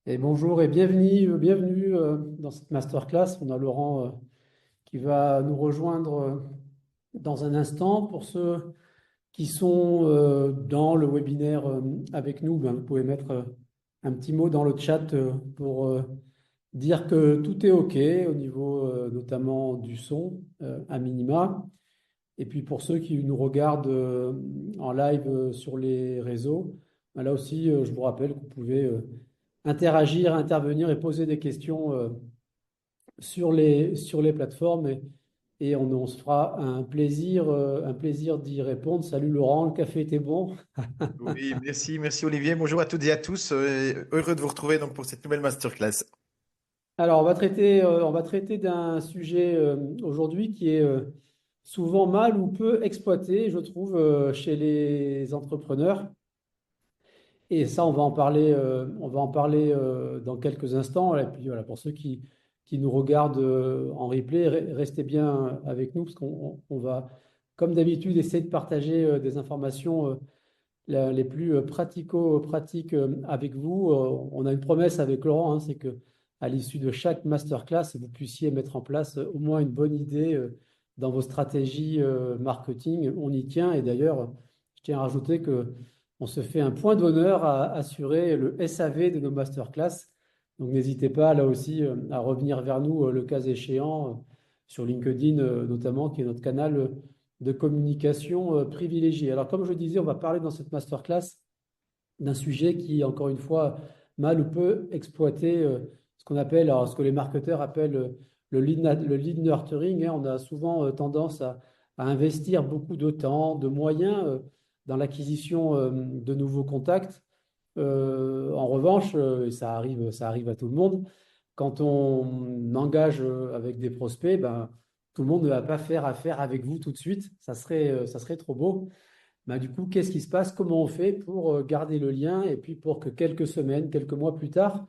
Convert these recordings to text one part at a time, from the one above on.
Et bonjour et bienvenue dans cette masterclass. On a Laurent qui va nous rejoindre dans un instant. Pour ceux qui sont dans le webinaire avec nous, ben, vous pouvez mettre un petit mot dans le chat pour dire que tout est OK au niveau notamment du son à minima. Et puis pour ceux qui nous regardent en live sur les réseaux, ben là aussi, je vous rappelle que vous pouvez interagir, intervenir et poser des questions sur les plateformes et on se fera un plaisir d'y répondre. Salut Laurent, le café était bon. Oui, merci Olivier. Bonjour à toutes et à tous. Heureux de vous retrouver donc pour cette nouvelle masterclass. Alors, on va traiter d'un sujet aujourd'hui qui est souvent mal ou peu exploité, je trouve, chez les entrepreneurs. Et ça, on va en parler dans quelques instants. Et puis voilà, pour ceux qui nous regardent en replay, restez bien avec nous parce qu'on va, comme d'habitude, essayer de partager des informations les plus pratico-pratiques avec vous. On a une promesse avec Laurent, hein, c'est que à l'issue de chaque masterclass, vous puissiez mettre en place au moins une bonne idée dans vos stratégies marketing. On y tient et d'ailleurs, je tiens à rajouter que on se fait un point d'honneur à assurer le SAV de nos masterclass. Donc n'hésitez pas là aussi à revenir vers nous le cas échéant sur LinkedIn notamment, qui est notre canal de communication privilégiée. Alors comme je disais, on va parler dans cette masterclass d'un sujet qui, encore une fois, mal ou peu exploité, ce qu'on appelle, alors, ce que les marketeurs appellent le lead nurturing, hein. On a souvent tendance à investir beaucoup de temps, de moyens dans l'acquisition de nouveaux contacts. En revanche, et ça arrive à tout le monde, quand on engage avec des prospects, ben, tout le monde ne va pas faire affaire avec vous tout de suite. Ça serait trop beau. Bah, du coup, qu'est-ce qui se passe? Comment on fait pour garder le lien et puis pour que quelques semaines, quelques mois plus tard,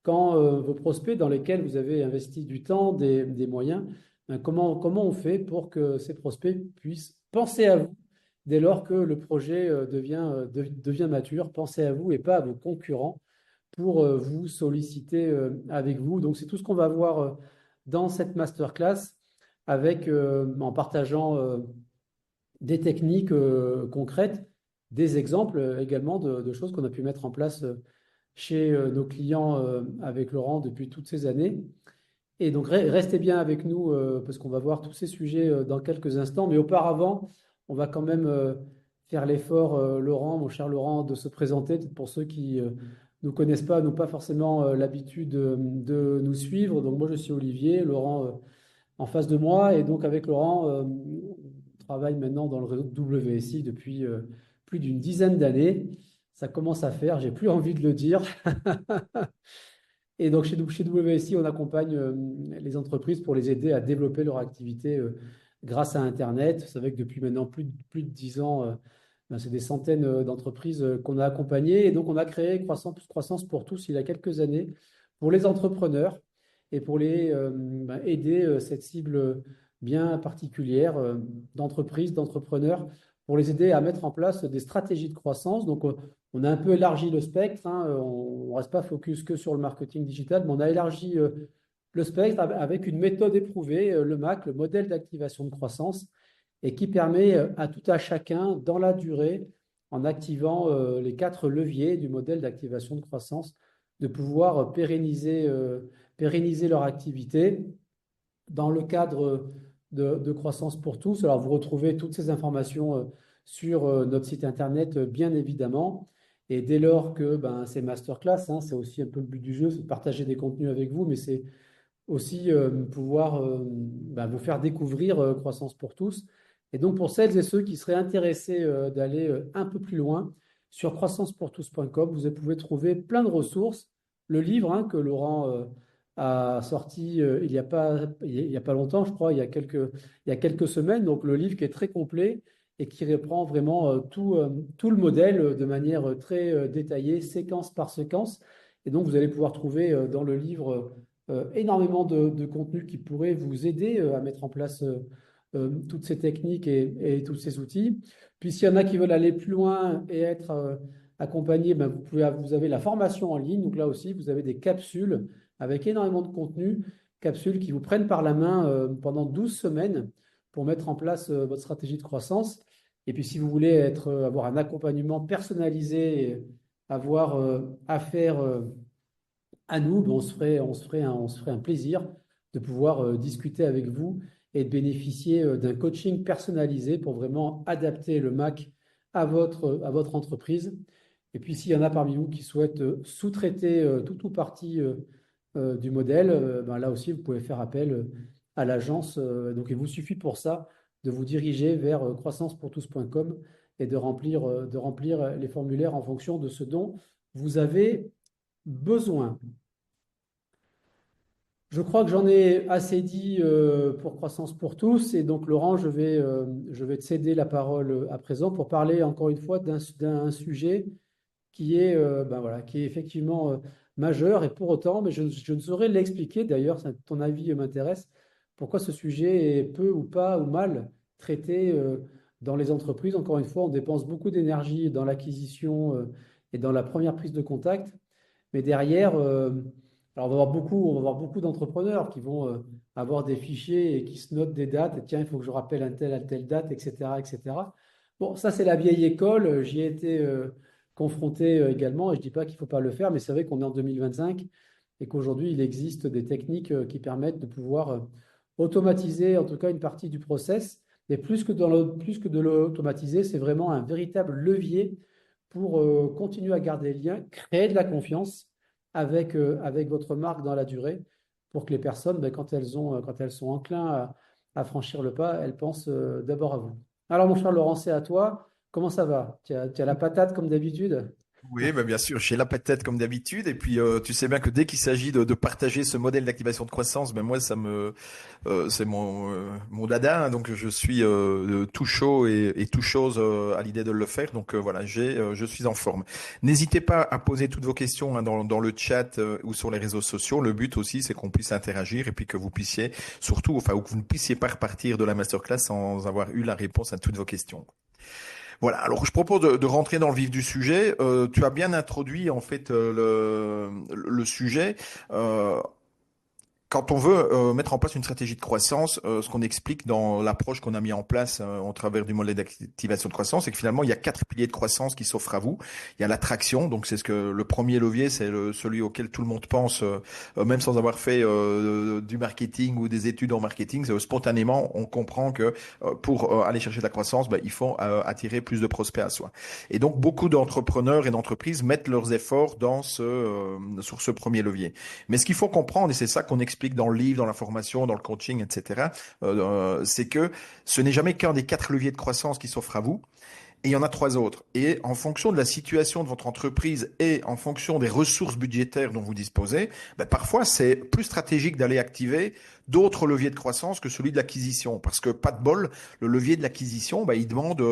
quand vos prospects dans lesquels vous avez investi du temps, des moyens, ben, comment on fait pour que ces prospects puissent penser à vous dès lors que le projet devient mature, pensez à vous et pas à vos concurrents pour vous solliciter avec vous. Donc, c'est tout ce qu'on va voir dans cette masterclass avec, en partageant des techniques concrètes, des exemples également de choses qu'on a pu mettre en place chez nos clients avec Laurent depuis toutes ces années. Et donc, restez bien avec nous parce qu'on va voir tous ces sujets dans quelques instants. Mais auparavant, on va quand même faire l'effort, Laurent, mon cher Laurent, de se présenter pour ceux qui ne nous connaissent pas, n'ont pas forcément l'habitude de nous suivre. Donc, moi, je suis Olivier, Laurent en face de moi. Et donc, avec Laurent, on travaille maintenant dans le réseau de WSI depuis plus d'une dizaine d'années. Ça commence à faire, j'ai plus envie de le dire. Et donc, chez WSI, on accompagne les entreprises pour les aider à développer leur activité grâce à Internet. Vous savez que depuis maintenant plus de 10 ans, ben, c'est des centaines d'entreprises qu'on a accompagnées. Et donc, on a créé Croissance pour tous il y a quelques années pour les entrepreneurs et pour les ben, aider cette cible bien particulière d'entreprises, d'entrepreneurs, pour les aider à mettre en place des stratégies de croissance. Donc, on a un peu élargi le spectre, hein. On ne reste pas focus que sur le marketing digital, mais on a élargi le spectre avec une méthode éprouvée, le MAC, le modèle d'activation de croissance, et qui permet à tout à chacun, dans la durée, en activant les quatre leviers du modèle d'activation de croissance, de pouvoir pérenniser leur activité dans le cadre de Croissance pour tous. Alors, vous retrouvez toutes ces informations sur notre site internet, bien évidemment. Et dès lors que ben, c'est masterclass, hein, c'est aussi un peu le but du jeu, c'est de partager des contenus avec vous, mais c'est aussi pouvoir ben, vous faire découvrir Croissance pour tous. Et donc, pour celles et ceux qui seraient intéressés d'aller un peu plus loin, sur croissancepourtous.com, vous pouvez trouver plein de ressources. Le livre hein, que Laurent a sorti il y a pas longtemps, je crois, il y a quelques semaines. Donc, le livre qui est très complet et qui reprend vraiment tout le modèle de manière très détaillée, séquence par séquence. Et donc, vous allez pouvoir trouver dans le livre énormément de contenu qui pourrait vous aider à mettre en place toutes ces techniques et tous ces outils. Puis s'il y en a qui veulent aller plus loin et être accompagné, ben, vous avez la formation en ligne. Donc là aussi, vous avez des capsules avec énormément de contenu, capsules qui vous prennent par la main pendant 12 semaines pour mettre en place votre stratégie de croissance. Et puis si vous voulez avoir un accompagnement personnalisé, et avoir affaire à nous, ben, on se ferait un plaisir de pouvoir discuter avec vous et de bénéficier d'un coaching personnalisé pour vraiment adapter le Mac à votre entreprise. Et puis, s'il y en a parmi vous qui souhaitent sous-traiter tout ou partie du modèle, ben là aussi, vous pouvez faire appel à l'agence. Donc, il vous suffit pour ça de vous diriger vers croissancepourtous.com et de remplir les formulaires en fonction de ce dont vous avez besoin. Je crois que j'en ai assez dit pour Croissance pour tous. Et donc, Laurent, je vais te céder la parole à présent pour parler encore une fois d'un sujet qui est, ben voilà, qui est effectivement majeur. Et pour autant, mais je ne saurais l'expliquer d'ailleurs, ton avis m'intéresse, pourquoi ce sujet est peu ou pas ou mal traité dans les entreprises. Encore une fois, on dépense beaucoup d'énergie dans l'acquisition et dans la première prise de contact. Mais derrière, alors on va avoir beaucoup d'entrepreneurs qui vont avoir des fichiers et qui se notent des dates. Et tiens, il faut que je rappelle un tel à telle date, etc., etc. Bon, ça c'est la vieille école. J'y ai été confronté également. Et je dis pas qu'il faut pas le faire, mais c'est vrai qu'on est en 2025 et qu'aujourd'hui il existe des techniques qui permettent de pouvoir automatiser en tout cas une partie du process. Et plus que de l'automatiser, c'est vraiment un véritable levier pour continuer à garder le lien, créer de la confiance avec votre marque dans la durée pour que les personnes, ben, quand elles sont enclins à franchir le pas, elles pensent d'abord à vous. Alors, mon cher Laurent, c'est à toi. Comment ça va? Tu as la patate comme d'habitude? Oui, bah bien sûr, j'ai la patate comme d'habitude. Et puis, tu sais bien que dès qu'il s'agit de partager ce modèle d'activation de croissance, ben moi, c'est mon dada. Hein. Donc, je suis tout chaud et tout chose à l'idée de le faire. Donc, voilà, je suis en forme. N'hésitez pas à poser toutes vos questions hein, dans le chat ou sur les réseaux sociaux. Le but aussi, c'est qu'on puisse interagir et puis que vous puissiez, surtout, enfin, ou que vous ne puissiez pas repartir de la masterclass sans avoir eu la réponse à toutes vos questions. Voilà, alors je propose de rentrer dans le vif du sujet. Tu as bien introduit en fait le sujet. Euh, Quand on veut mettre en place une stratégie de croissance, ce qu'on explique dans l'approche qu'on a mis en place au travers du modèle d'activation de croissance, c'est que finalement, il y a quatre piliers de croissance qui s'offrent à vous. Il y a l'attraction, donc c'est ce que le premier levier, c'est celui auquel tout le monde pense, même sans avoir fait du marketing ou des études en marketing. Spontanément, on comprend que pour aller chercher de la croissance, ben, il faut attirer plus de prospects à soi. Et donc, beaucoup d'entrepreneurs et d'entreprises mettent leurs efforts sur ce premier levier. Mais ce qu'il faut comprendre, et c'est ça qu'on explique dans le livre, dans la formation, dans le coaching, etc., c'est que ce n'est jamais qu'un des quatre leviers de croissance qui s'offre à vous. Et il y en a trois autres. Et en fonction de la situation de votre entreprise et en fonction des ressources budgétaires dont vous disposez, ben parfois c'est plus stratégique d'aller activer d'autres leviers de croissance que celui de l'acquisition. Parce que pas de bol, le levier de l'acquisition, ben, il demande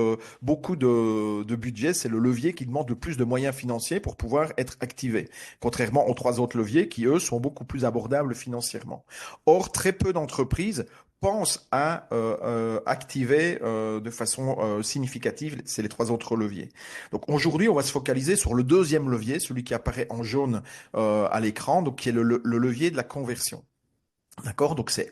beaucoup de budget. C'est le levier qui demande le plus de moyens financiers pour pouvoir être activé. Contrairement aux trois autres leviers qui, eux, sont beaucoup plus abordables financièrement. Or, très peu d'entreprises pense à activer de façon significative ces les trois autres leviers. Donc aujourd'hui, on va se focaliser sur le deuxième levier, celui qui apparaît en jaune à l'écran, donc qui est le levier de la conversion. D'accord? Donc c'est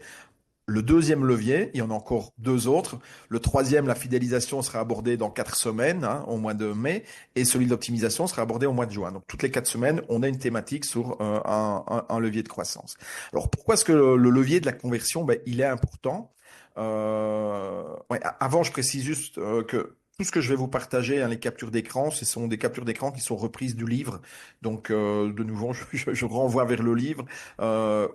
le deuxième levier, il y en a encore deux autres. Le troisième, la fidélisation, sera abordée dans 4 semaines, hein, au mois de mai, et celui de l'optimisation sera abordé au mois de juin. Donc toutes les 4 semaines, on a une thématique sur un levier de croissance. Alors pourquoi est-ce que le levier de la conversion, ben, il est important? Ouais, avant, je précise juste que tout ce que je vais vous partager, hein, les captures d'écran, ce sont des captures d'écran qui sont reprises du livre. Donc, de nouveau, je renvoie vers le livre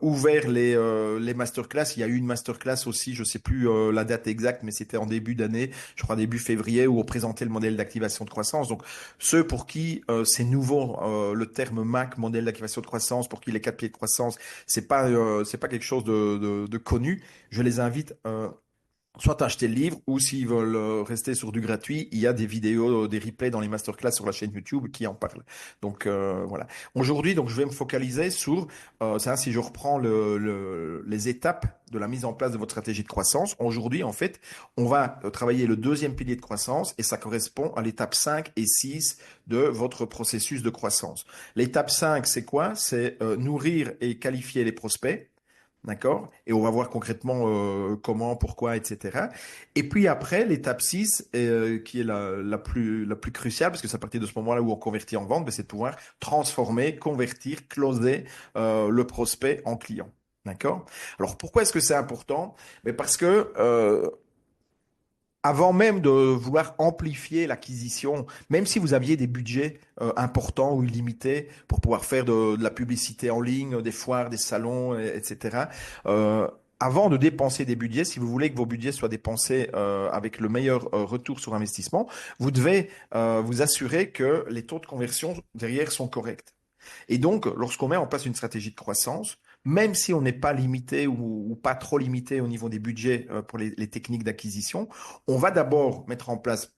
ou vers les masterclass. Il y a eu une masterclass aussi, je sais plus la date exacte, mais c'était en début d'année, je crois début février, où on présentait le modèle d'activation de croissance. Donc, ceux pour qui c'est nouveau, le terme MAC, modèle d'activation de croissance, pour qui les quatre piliers de croissance, c'est pas quelque chose de connu. Je les invite soit acheter le livre, ou s'ils veulent rester sur du gratuit, il y a des vidéos, des replays dans les masterclass sur la chaîne YouTube qui en parlent. Donc voilà. Aujourd'hui, donc je vais me focaliser sur ça. Si je reprends les étapes de la mise en place de votre stratégie de croissance, aujourd'hui, en fait, on va travailler le deuxième pilier de croissance et ça correspond à l'étape 5 et 6 de votre processus de croissance. L'étape 5, c'est quoi? C'est nourrir et qualifier les prospects. D'accord? Et on va voir concrètement comment, pourquoi, etc. Et puis après, l'étape 6, qui est la plus cruciale, parce que c'est à partir de ce moment-là où on convertit en vente, ben, c'est de pouvoir transformer, convertir, closer le prospect en client. D'accord? Alors pourquoi est-ce que c'est important? Mais parce que avant même de vouloir amplifier l'acquisition, même si vous aviez des budgets importants ou illimités pour pouvoir faire de la publicité en ligne, des foires, des salons, etc. Avant de dépenser des budgets, si vous voulez que vos budgets soient dépensés avec le meilleur retour sur investissement, vous devez vous assurer que les taux de conversion derrière sont corrects. Et donc, lorsqu'on met en place une stratégie de croissance, même si on n'est pas limité ou pas trop limité au niveau des budgets pour les techniques d'acquisition, on va d'abord mettre en place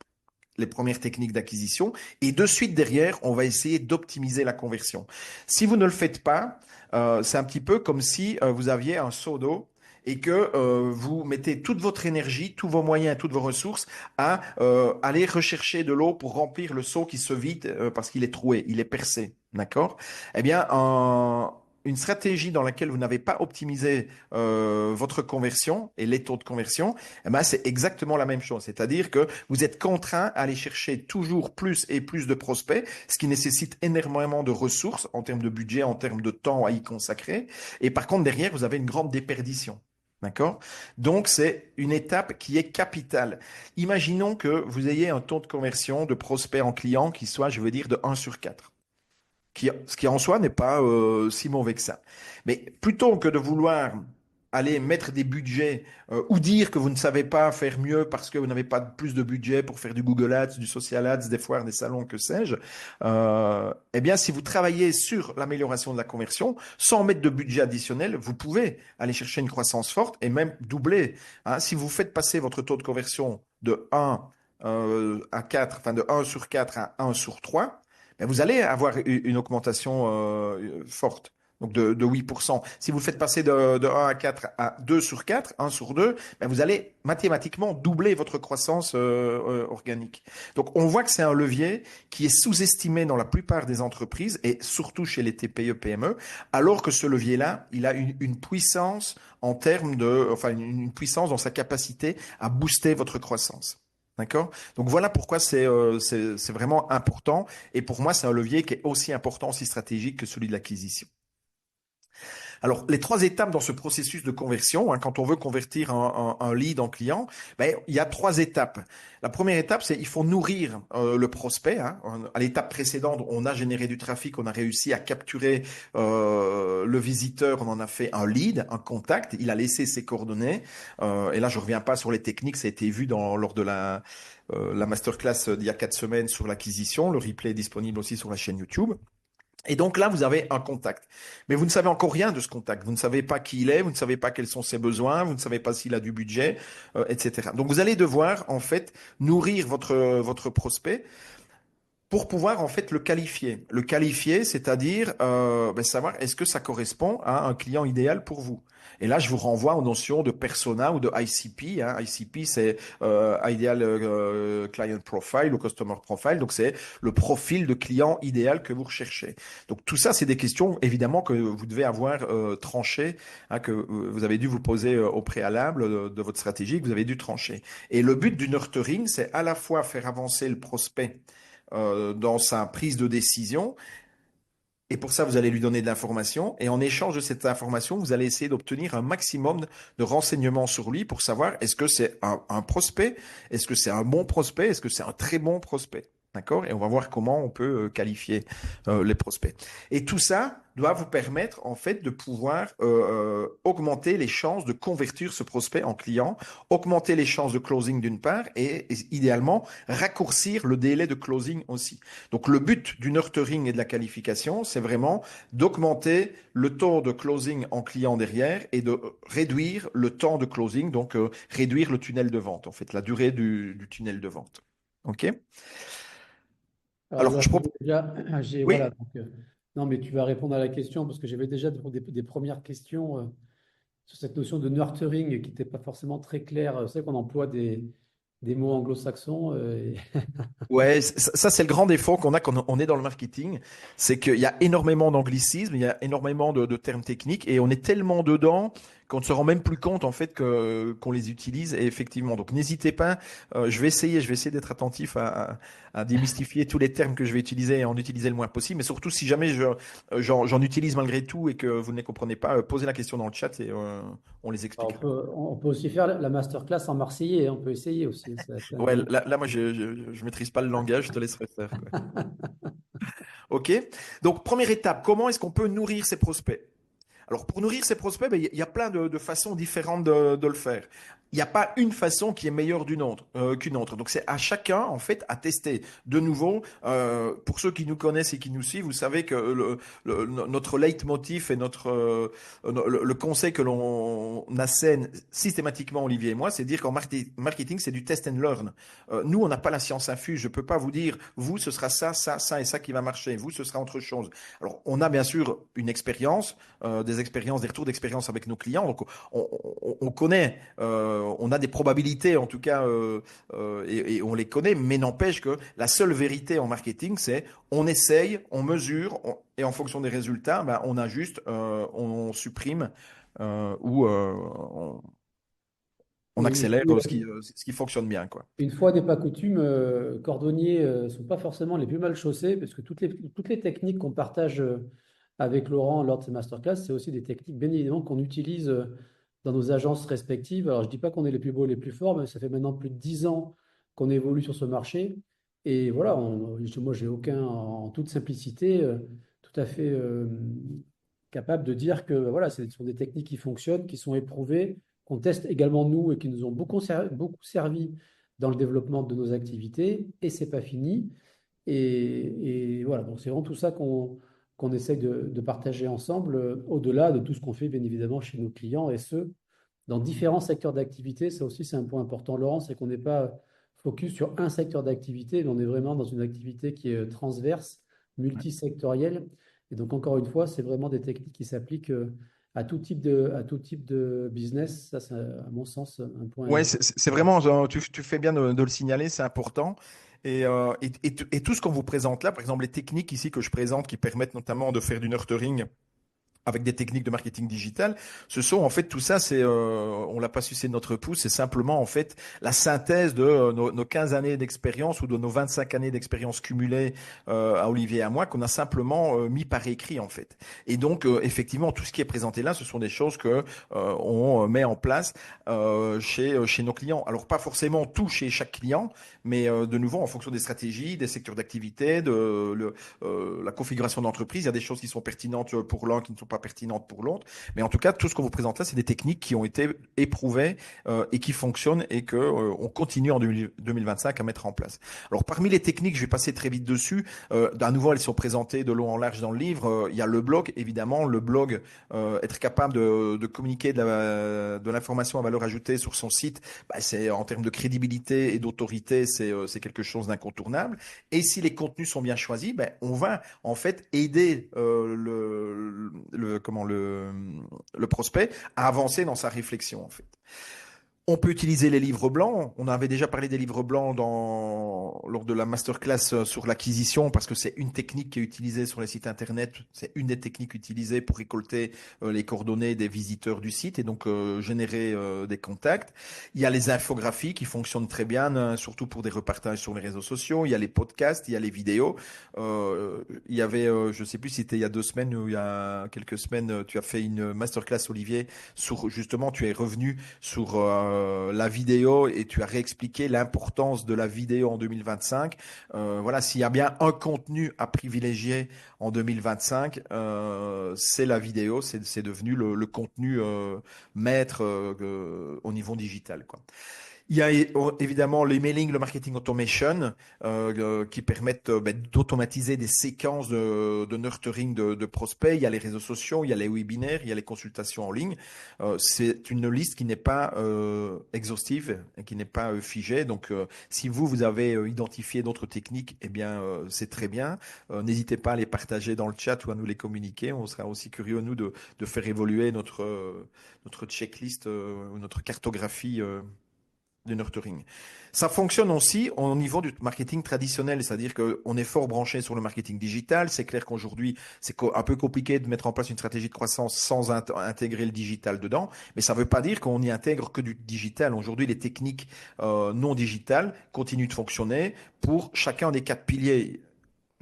les premières techniques d'acquisition et de suite derrière, on va essayer d'optimiser la conversion. Si vous ne le faites pas, c'est un petit peu comme si vous aviez un seau d'eau et que vous mettez toute votre énergie, tous vos moyens, toutes vos ressources à aller rechercher de l'eau pour remplir le seau qui se vide parce qu'il est troué, il est percé. D'accord? Eh bien, une stratégie dans laquelle vous n'avez pas optimisé votre conversion et les taux de conversion, eh ben, c'est exactement la même chose. C'est-à-dire que vous êtes contraint à aller chercher toujours plus et plus de prospects, ce qui nécessite énormément de ressources en termes de budget, en termes de temps à y consacrer. Et par contre, derrière, vous avez une grande déperdition. D'accord? Donc, c'est une étape qui est capitale. Imaginons que vous ayez un taux de conversion de prospect en client qui soit, je veux dire, de 1/4 ce qui en soi n'est pas si mauvais que ça. Mais plutôt que de vouloir aller mettre des budgets ou dire que vous ne savez pas faire mieux parce que vous n'avez pas plus de budget pour faire du Google Ads, du Social Ads, des foires, des salons, que sais-je, eh bien, si vous travaillez sur l'amélioration de la conversion, sans mettre de budget additionnel, vous pouvez aller chercher une croissance forte et même doubler. Hein. Si vous faites passer votre taux de conversion de 1 à 4, enfin de 1/4 à 1/3, ben vous allez avoir une augmentation forte, donc de 8%. Si vous le faites passer de 1 à 4 à 2/4, 1/2, ben vous allez mathématiquement doubler votre croissance organique. Donc on voit que c'est un levier qui est sous-estimé dans la plupart des entreprises et surtout chez les TPE, PME, alors que ce levier-là, il a une puissance en termes de, enfin une puissance dans sa capacité à booster votre croissance. D'accord? Donc voilà pourquoi c'est vraiment important. Et pour moi, c'est un levier qui est aussi important, aussi stratégique que celui de l'acquisition. Alors, les trois étapes dans ce processus de conversion, hein, quand on veut convertir un lead en client, ben, il y a trois étapes. La première étape, c'est il faut nourrir le prospect. Hein. À l'étape précédente, on a généré du trafic, on a réussi à capturer le visiteur, on en a fait un lead, un contact, il a laissé ses coordonnées. Et là, je reviens pas sur les techniques, ça a été vu lors de la masterclass d'il y a 4 semaines sur l'acquisition. Le replay est disponible aussi sur la chaîne YouTube. Et donc là, vous avez un contact. Mais vous ne savez encore rien de ce contact. Vous ne savez pas qui il est, vous ne savez pas quels sont ses besoins, vous ne savez pas s'il a du budget, etc. Donc vous allez devoir, en fait, nourrir votre prospect pour pouvoir en fait le qualifier. Le qualifier, c'est-à-dire savoir est-ce que ça correspond à un client idéal pour vous. Et là, je vous renvoie aux notions de persona ou de ICP. Hein. ICP, c'est Ideal Client Profile ou Customer Profile. Donc, c'est le profil de client idéal que vous recherchez. Donc, tout ça, c'est des questions, évidemment, que vous devez avoir tranchées, hein, que vous avez dû vous poser au préalable de votre stratégie, que vous avez dû trancher. Et le but du nurturing, c'est à la fois faire avancer le prospect dans sa prise de décision. Et pour ça, vous allez lui donner de l'information. Et en échange de cette information, vous allez essayer d'obtenir un maximum de renseignements sur lui pour savoir est-ce que c'est un prospect, est-ce que c'est un bon prospect, est-ce que c'est un très bon prospect. D'accord? Et on va voir comment on peut qualifier les prospects. Et tout ça doit vous permettre, en fait, de pouvoir augmenter les chances de convertir ce prospect en client, augmenter les chances de closing d'une part et idéalement raccourcir le délai de closing aussi. Donc, le but du nurturing et de la qualification, c'est vraiment d'augmenter le taux de closing en client derrière et de réduire le temps de closing, donc réduire le tunnel de vente, en fait, la durée du tunnel de vente. OK? Alors, Alors, je propose. déjà, Oui, voilà. Non, mais tu vas répondre à la question parce que j'avais déjà des premières questions sur cette notion de nurturing qui n'était pas forcément très claire. C'est vrai qu'on emploie des mots anglo-saxons. ouais, ça c'est le grand défaut qu'on a quand on est dans le marketing, c'est qu'il y a énormément d'anglicismes, il y a énormément de termes techniques et on est tellement dedans qu'on ne se rend même plus compte en fait que qu'on les utilise et effectivement. Donc n'hésitez pas, je vais essayer d'être attentif à démystifier tous les termes que je vais utiliser et en utiliser le moins possible. Mais surtout si jamais j'en utilise malgré tout et que vous ne les comprenez pas, posez la question dans le chat et on les expliquera. On peut aussi faire la masterclass en marseillais. On peut essayer aussi. Ouais, là moi je maîtrise pas le langage, je te laisserai faire, quoi. OK? Donc, première étape, comment est-ce qu'on peut nourrir ses prospects? Alors, pour nourrir ses prospects, ben, il y a plein de façons différentes de le faire. Il n'y a pas une façon qui est meilleure qu'une autre. Donc, c'est à chacun, en fait, à tester. De nouveau, pour ceux qui nous connaissent et qui nous suivent, vous savez que notre leitmotiv et le conseil que l'on assène systématiquement, Olivier et moi, c'est de dire qu'en marketing, c'est du test and learn. Nous, on n'a pas la science infuse. Je ne peux pas vous dire, vous, ce sera ça, ça, ça et ça qui va marcher. Vous, ce sera autre chose. Alors, on a bien sûr une expérience, des retours d'expérience avec nos clients. Donc, on connaît, on a des probabilités en tout cas, et on les connaît, mais n'empêche que la seule vérité en marketing, c'est on essaye, on mesure, et en fonction des résultats, ben, on ajuste, on supprime ou on Et accélère puis, ce qui fonctionne bien, quoi. une fois n'est pas coutume, cordonniers sont pas forcément les plus mal chaussés parce que toutes les techniques qu'on partage avec Laurent lors de ces masterclass, c'est aussi des techniques, bien évidemment, qu'on utilise dans nos agences respectives. Alors, je dis pas qu'on est les plus beaux, les plus forts, mais ça fait maintenant plus de 10 ans qu'on évolue sur ce marché. Et voilà, moi, j'ai aucun, en toute simplicité, tout à fait capable de dire que voilà, ce sont des techniques qui fonctionnent, qui sont éprouvées, qu'on teste également nous et qui nous ont beaucoup servi dans le développement de nos activités. Et c'est pas fini. Et voilà, donc c'est vraiment tout ça qu'on essaye de partager ensemble, au-delà de tout ce qu'on fait, bien évidemment, chez nos clients, et ce, dans différents secteurs d'activité. Ça aussi, c'est un point important, Laurent, c'est qu'on n'est pas focus sur un secteur d'activité, mais on est vraiment dans une activité qui est transverse, multisectorielle. Et donc, encore une fois, c'est vraiment des techniques qui s'appliquent à tout type de business. Ça, c'est, à mon sens, un point. Ouais, c'est vraiment, tu fais bien de le signaler, c'est important. Et tout ce qu'on vous présente là, par exemple les techniques ici que je présente qui permettent notamment de faire du nurturing avec des techniques de marketing digital, ce sont en fait tout ça, on l'a pas sucé de notre pouce, c'est simplement en fait la synthèse de nos 15 années d'expérience ou de nos 25 années d'expérience cumulées à Olivier et à moi qu'on a simplement mis par écrit en fait. Et donc effectivement tout ce qui est présenté là, ce sont des choses que on met en place chez nos clients. Alors pas forcément tout chez chaque client, mais de nouveau en fonction des stratégies, des secteurs d'activité, la configuration d'entreprise, il y a des choses qui sont pertinentes pour l'un qui ne sont pas pertinentes pour l'autre. Mais en tout cas, tout ce qu'on vous présente là, c'est des techniques qui ont été éprouvées et qui fonctionnent et que on continue en 2025 à mettre en place. Alors parmi les techniques, je vais passer très vite dessus. À nouveau, elles sont présentées de long en large dans le livre. Il y a le blog, évidemment. Le blog, être capable de communiquer de l'information à valeur ajoutée sur son site, bah, c'est en termes de crédibilité et d'autorité, c'est quelque chose d'incontournable. Et si les contenus sont bien choisis, ben, on va en fait aider le prospect à avancer dans sa réflexion en fait. On peut utiliser les livres blancs. On avait déjà parlé des livres blancs lors de la masterclass sur l'acquisition parce que c'est une technique qui est utilisée sur les sites internet. C'est une des techniques utilisées pour récolter les coordonnées des visiteurs du site et donc générer des contacts. Il y a les infographies qui fonctionnent très bien, surtout pour des repartages sur les réseaux sociaux. Il y a les podcasts, il y a les vidéos. Il y avait, je sais plus si c'était il y a 2 semaines ou il y a quelques semaines, tu as fait une masterclass, Olivier, sur justement, tu es revenu sur la vidéo et tu as réexpliqué l'importance de la vidéo en 2025. Voilà, s'il y a bien un contenu à privilégier en 2025, c'est la vidéo, c'est devenu le contenu maître au niveau digital, quoi. Il y a évidemment l'emailing, le marketing automation qui permettent d'automatiser des séquences de nurturing de prospects. Il y a les réseaux sociaux, il y a les webinaires, il y a les consultations en ligne. C'est une liste qui n'est pas exhaustive et qui n'est pas figée. Donc, si vous avez identifié d'autres techniques, eh bien, c'est très bien. N'hésitez pas à les partager dans le chat ou à nous les communiquer. On sera aussi curieux, nous, de faire évoluer notre checklist ou notre cartographie de nurturing. Ça fonctionne aussi au niveau du marketing traditionnel, c'est-à-dire qu'on est fort branché sur le marketing digital. C'est clair qu'aujourd'hui, c'est un peu compliqué de mettre en place une stratégie de croissance sans intégrer le digital dedans, mais ça ne veut pas dire qu'on y intègre que du digital. Aujourd'hui, les techniques non digitales continuent de fonctionner pour chacun des quatre piliers.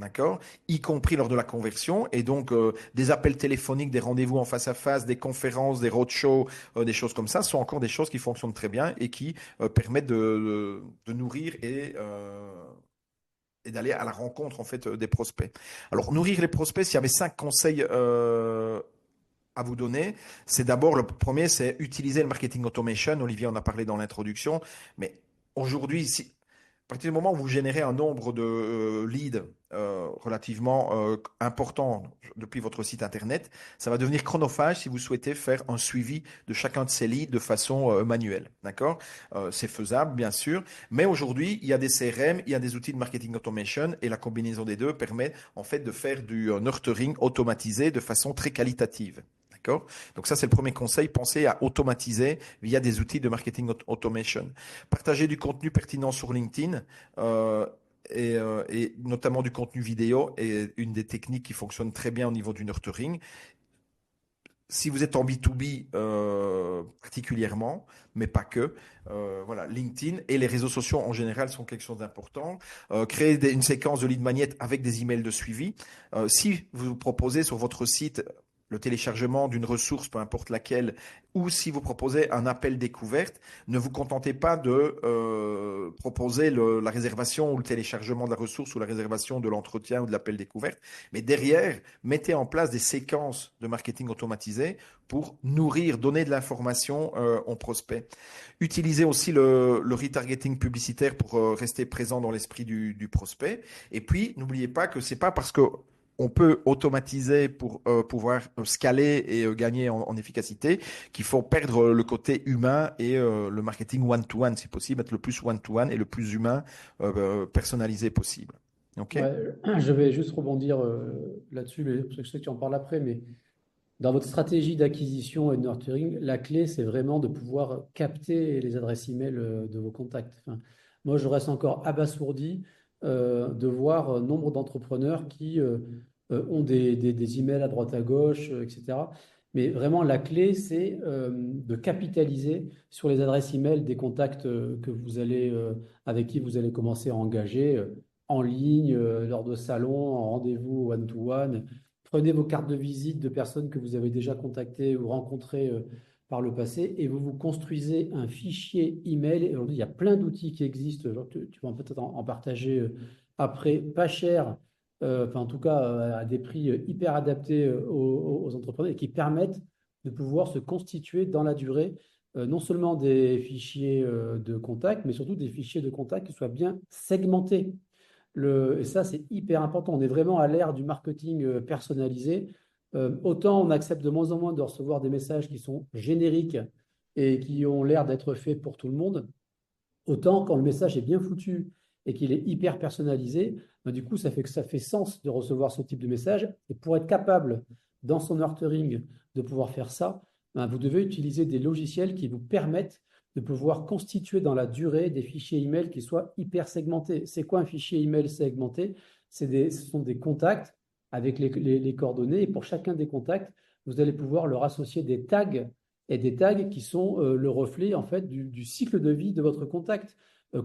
D'accord? Y compris lors de la conversion. Et donc, des appels téléphoniques, des rendez-vous en face à face, des conférences, des roadshows, des choses comme ça, sont encore des choses qui fonctionnent très bien et qui permettent de nourrir et d'aller à la rencontre, en fait, des prospects. Alors, nourrir les prospects, s'il y avait 5 conseils à vous donner, c'est d'abord, le premier, c'est utiliser le marketing automation. Olivier en a parlé dans l'introduction. Mais aujourd'hui, à partir du moment où vous générez un nombre de leads relativement important depuis votre site internet, ça va devenir chronophage si vous souhaitez faire un suivi de chacun de ces leads de façon manuelle. D'accord? C'est faisable, bien sûr. Mais aujourd'hui, il y a des CRM, il y a des outils de marketing automation et la combinaison des deux permet en fait de faire du nurturing automatisé de façon très qualitative. D'accord? Donc ça, c'est le premier conseil. Pensez à automatiser via des outils de marketing automation. Partager du contenu pertinent sur LinkedIn et notamment du contenu vidéo est une des techniques qui fonctionne très bien au niveau du nurturing. Si vous êtes en B2B particulièrement, mais pas que, voilà, LinkedIn et les réseaux sociaux en général sont quelque chose d'important. Créer une séquence de lead magnet avec des emails de suivi. Si vous proposez sur votre site le téléchargement d'une ressource, peu importe laquelle, ou si vous proposez un appel découverte, ne vous contentez pas de proposer la réservation ou le téléchargement de la ressource ou la réservation de l'entretien ou de l'appel découverte, mais derrière, mettez en place des séquences de marketing automatisé pour nourrir, donner de l'information aux prospects. Utilisez aussi le retargeting publicitaire pour rester présent dans l'esprit du prospect. Et puis, n'oubliez pas que c'est pas parce que on peut automatiser pour pouvoir scaler et gagner en efficacité, qu'il faut perdre le côté humain et le marketing one-to-one, si possible, être le plus one-to-one et le plus humain personnalisé possible. OK? Ouais, je vais juste rebondir là-dessus, parce que je sais que tu en parles après, mais dans votre stratégie d'acquisition et de nurturing, la clé, c'est vraiment de pouvoir capter les adresses email de vos contacts. Enfin, moi, je reste encore abasourdi de voir nombre d'entrepreneurs qui ont des emails à droite à gauche, etc. Mais vraiment, la clé, c'est de capitaliser sur les adresses email des contacts avec qui vous allez commencer à engager en ligne, lors de salons, en rendez-vous one-to-one. Prenez vos cartes de visite de personnes que vous avez déjà contactées ou rencontrées par le passé et vous vous construisez un fichier email. Et aujourd'hui, il y a plein d'outils qui existent. Genre, tu vas peut-être en partager après, pas cher, enfin, en tout cas à des prix hyper adaptés aux entrepreneurs et qui permettent de pouvoir se constituer dans la durée non seulement des fichiers de contact, mais surtout des fichiers de contact qui soient bien segmentés. Et ça, c'est hyper important. On est vraiment à l'ère du marketing personnalisé. Autant on accepte de moins en moins de recevoir des messages qui sont génériques et qui ont l'air d'être faits pour tout le monde, autant quand le message est bien foutu et qu'il est hyper personnalisé, ben, du coup, ça fait que ça fait sens de recevoir ce type de message. Et pour être capable, dans son nurturing, de pouvoir faire ça, ben, vous devez utiliser des logiciels qui vous permettent de pouvoir constituer dans la durée des fichiers email qui soient hyper segmentés. C'est quoi un fichier email segmenté? Ce sont des contacts avec les coordonnées. Et pour chacun des contacts, vous allez pouvoir leur associer des tags et des tags qui sont le reflet en fait du cycle de vie de votre contact.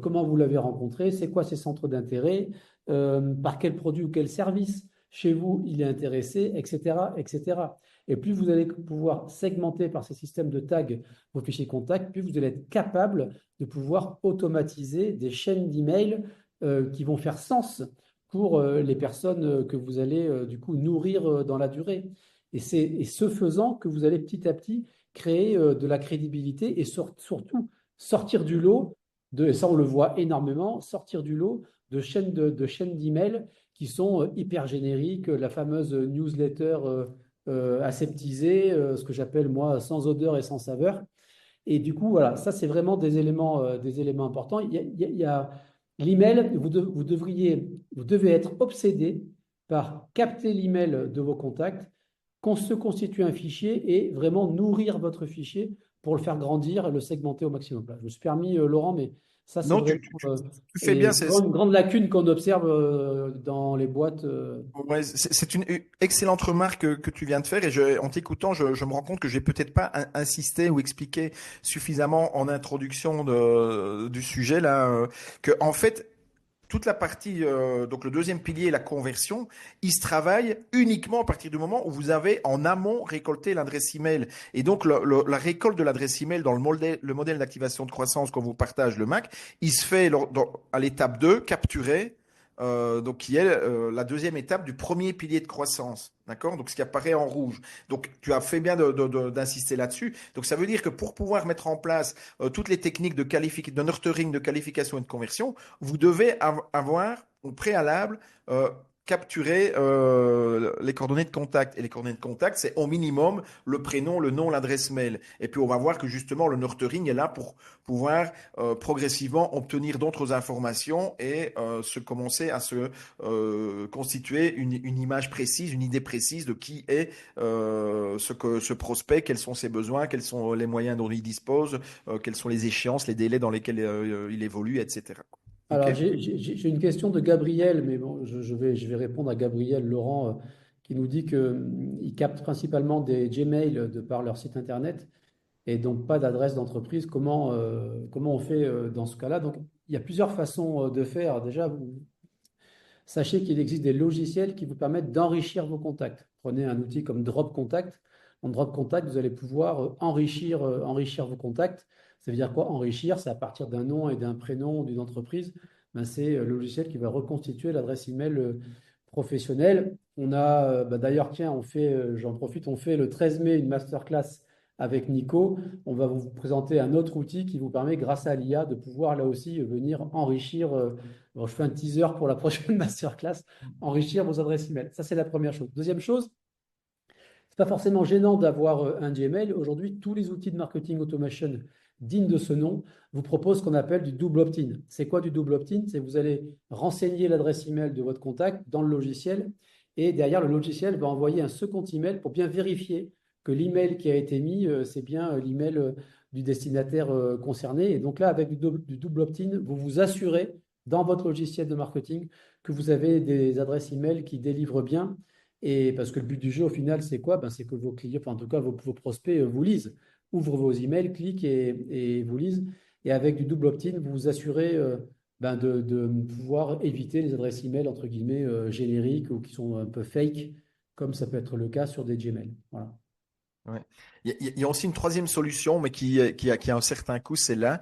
Comment vous l'avez rencontré, c'est quoi ses centres d'intérêt, par quel produit ou quel service chez vous il est intéressé, etc., etc. Et plus vous allez pouvoir segmenter par ces systèmes de tags vos fichiers contacts, plus vous allez être capable de pouvoir automatiser des chaînes d'emails qui vont faire sens pour les personnes que vous allez du coup nourrir dans la durée. Et ce faisant que vous allez petit à petit créer de la crédibilité et surtout sortir du lot et ça on le voit énormément, sortir du lot de chaînes d'emails qui sont hyper génériques, la fameuse newsletter aseptisée, ce que j'appelle moi sans odeur et sans saveur. Et du coup, voilà, ça c'est vraiment des éléments importants. Il y a l'email, vous devez être obsédé par capter l'email de vos contacts, qu'on se constitue un fichier et vraiment nourrir votre fichier pour le faire grandir, le segmenter au maximum. Là, je me suis permis, Laurent, mais ça c'est Non, vraiment tu fais bien. et une grande lacune qu'on observe dans les boîtes. Ouais, c'est une excellente remarque que tu viens de faire en t'écoutant, je me rends compte que j'ai peut-être pas insisté ou expliqué suffisamment en introduction du sujet là, que en fait toute la partie, donc le deuxième pilier, la conversion, il se travaille uniquement à partir du moment où vous avez en amont récolté l'adresse email. Et donc la récolte de l'adresse email dans le modèle d'activation de croissance qu'on vous partage le Mac, il se fait à l'étape 2, capturer, donc qui est la deuxième étape du premier pilier de croissance. D'accord? Donc, ce qui apparaît en rouge. Donc, tu as fait bien d'insister là-dessus. Donc, ça veut dire que pour pouvoir mettre en place toutes les techniques de nurturing, de qualification et de conversion, vous devez avoir au préalable capturé les coordonnées de contact. Et les coordonnées de contact, c'est au minimum le prénom, le nom, l'adresse mail. Et puis on va voir que justement le nurturing est là pour pouvoir progressivement obtenir d'autres informations et se commencer à se constituer une image précise, une idée précise de qui est ce prospect, quels sont ses besoins, quels sont les moyens dont il dispose, quelles sont les échéances, les délais dans lesquels il évolue, etc. Alors, OK? j'ai une question de Gabriel, mais bon, je vais répondre à Gabriel Laurent, qui nous dit qu'il capte principalement des Gmail de par leur site internet et donc pas d'adresse d'entreprise. Comment on fait dans ce cas-là? Donc, il y a plusieurs façons de faire. Déjà, sachez qu'il existe des logiciels qui vous permettent d'enrichir vos contacts. Prenez un outil comme Drop Contact. En Drop Contact, vous allez pouvoir enrichir vos contacts. Ça veut dire quoi? Enrichir, c'est à partir d'un nom et d'un prénom d'une entreprise. Ben, c'est le logiciel qui va reconstituer l'adresse email professionnelle. On a d'ailleurs, tiens, j'en profite, on fait le 13 mai une masterclass avec Nico. On va vous présenter un autre outil qui vous permet, grâce à l'IA, de pouvoir là aussi venir enrichir. Bon, je fais un teaser pour la prochaine masterclass, enrichir vos adresses email. Ça, c'est la première chose. Deuxième chose, c'est pas forcément gênant d'avoir un Gmail. Aujourd'hui, tous les outils de marketing automation dignes de ce nom vous proposent ce qu'on appelle du double opt-in. C'est quoi du double opt-in? C'est que vous allez renseigner l'adresse email de votre contact dans le logiciel et derrière, le logiciel va envoyer un second email pour bien vérifier que l'email qui a été mis, c'est bien l'email du destinataire concerné. Et donc là, avec du double opt-in, vous vous assurez dans votre logiciel de marketing que vous avez des adresses email qui délivrent bien et parce que le but du jeu, au final, c'est quoi? Ben, c'est que vos clients, enfin, en tout cas, vos prospects vous lisent, ouvrent vos emails, cliquent et vous lisent. Et avec du double opt-in, vous vous assurez ben, de pouvoir éviter les adresses email, entre guillemets, génériques ou qui sont un peu fake, comme ça peut être le cas sur des Gmail. Voilà. Ouais. Il y a aussi une troisième solution, mais qui a un certain coût, c'est là.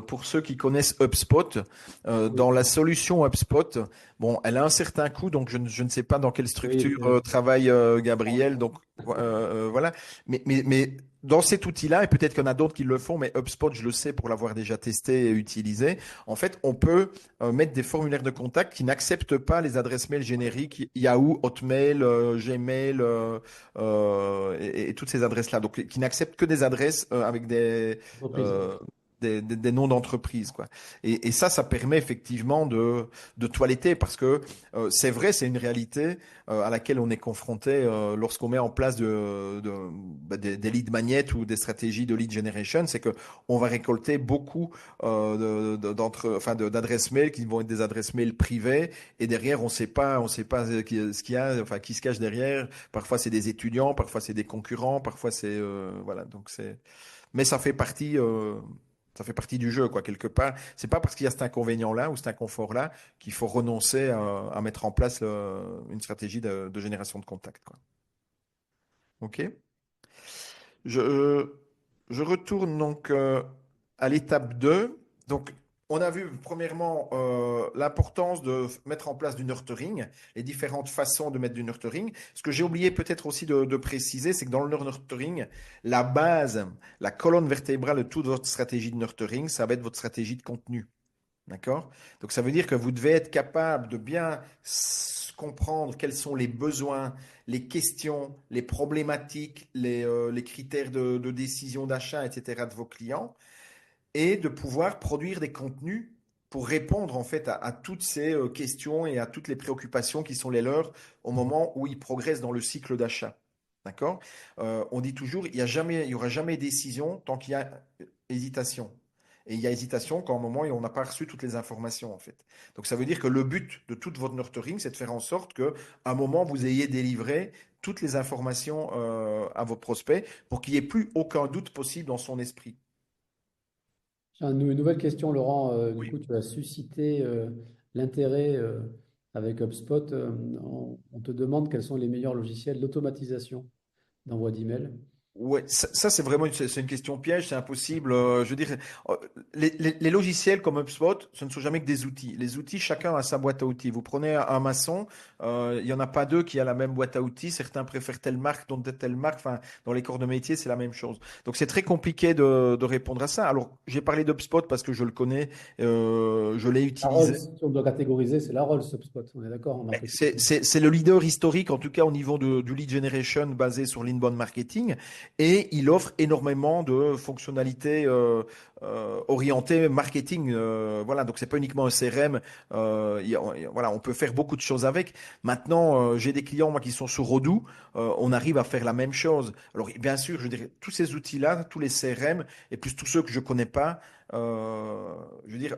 Pour ceux qui connaissent HubSpot, Oui, dans la solution HubSpot, bon, elle a un certain coût, donc je ne sais pas dans quelle oui, structure travaille Gabriel, donc voilà. Mais dans cet outil-là, et peut-être qu'il y en a d'autres qui le font, mais HubSpot, je le sais pour l'avoir déjà testé et utilisé, en fait, on peut mettre des formulaires de contact qui n'acceptent pas les adresses mail génériques Yahoo, Hotmail, Gmail. Et toutes ces adresses-là, donc qui n'acceptent que des adresses avec entreprise. euh, des noms d'entreprise, quoi. Et ça permet effectivement de toiletter parce que c'est vrai, c'est une réalité à laquelle on est confronté lorsqu'on met en place des lead magnets ou des stratégies de lead generation, c'est que on va récolter beaucoup d'adresses mail qui vont être des adresses mail privées et derrière on sait pas ce qu'il y a, enfin qui se cache derrière. Parfois c'est des étudiants, parfois c'est des concurrents, parfois c'est voilà. Donc c'est, mais ça fait partie. Ça fait partie du jeu, quoi, quelque part. C'est pas parce qu'il y a cet inconvénient-là ou cet inconfort-là qu'il faut renoncer à mettre en place une stratégie de génération de contact, quoi. OK? Je, je retourne donc à l'étape 2. Donc, on a vu premièrement l'importance de mettre en place du nurturing, les différentes façons de mettre du nurturing. Ce que j'ai oublié peut-être aussi de préciser, c'est que dans le nurturing, la base, la colonne vertébrale de toute votre stratégie de nurturing, ça va être votre stratégie de contenu. D'accord? Donc ça veut dire que vous devez être capable de bien comprendre quels sont les besoins, les questions, les problématiques, les critères de décision d'achat, etc. de vos clients et de pouvoir produire des contenus pour répondre en fait à toutes ces questions et à toutes les préoccupations qui sont les leurs au moment où ils progressent dans le cycle d'achat. D'accord? On dit toujours, il y aura jamais décision tant qu'il y a hésitation. Et il y a hésitation quand, au moment où on n'a pas reçu toutes les informations, en fait. Donc, ça veut dire que le but de toute votre nurturing, c'est de faire en sorte qu'à un moment, vous ayez délivré toutes les informations à vos prospects pour qu'il n'y ait plus aucun doute possible dans son esprit. J'ai une nouvelle question, Laurent. Du Oui. coup, tu as suscité l'intérêt avec HubSpot. On te demande quels sont les meilleurs logiciels d'automatisation d'envoi d'email. Ouais, ça, c'est vraiment c'est une question piège, c'est impossible. Je veux dire, euh, les logiciels comme HubSpot, ce ne sont jamais que des outils. Les outils, chacun a sa boîte à outils. Vous prenez un maçon, il n'y en a pas deux qui a la même boîte à outils. Certains préfèrent telle marque, d'autres telle marque. Enfin, dans les corps de métier, c'est la même chose. Donc, c'est très compliqué de répondre à ça. Alors, j'ai parlé d'HubSpot parce que je le connais, je l'ai La Rolls, utilisé. si on doit catégoriser, c'est la Rolls HubSpot. On est d'accord en marketing. C'est le leader historique, en tout cas au niveau du lead generation basé sur l'inbound marketing, et il offre énormément de fonctionnalités orientées marketing. Voilà, donc c'est pas uniquement un CRM. Voilà, on peut faire beaucoup de choses avec. Maintenant, j'ai des clients moi qui sont sur Odoo. On arrive à faire la même chose. Alors bien sûr, je dirais tous ces outils-là, tous les CRM et plus tous ceux que je connais pas. Je veux dire,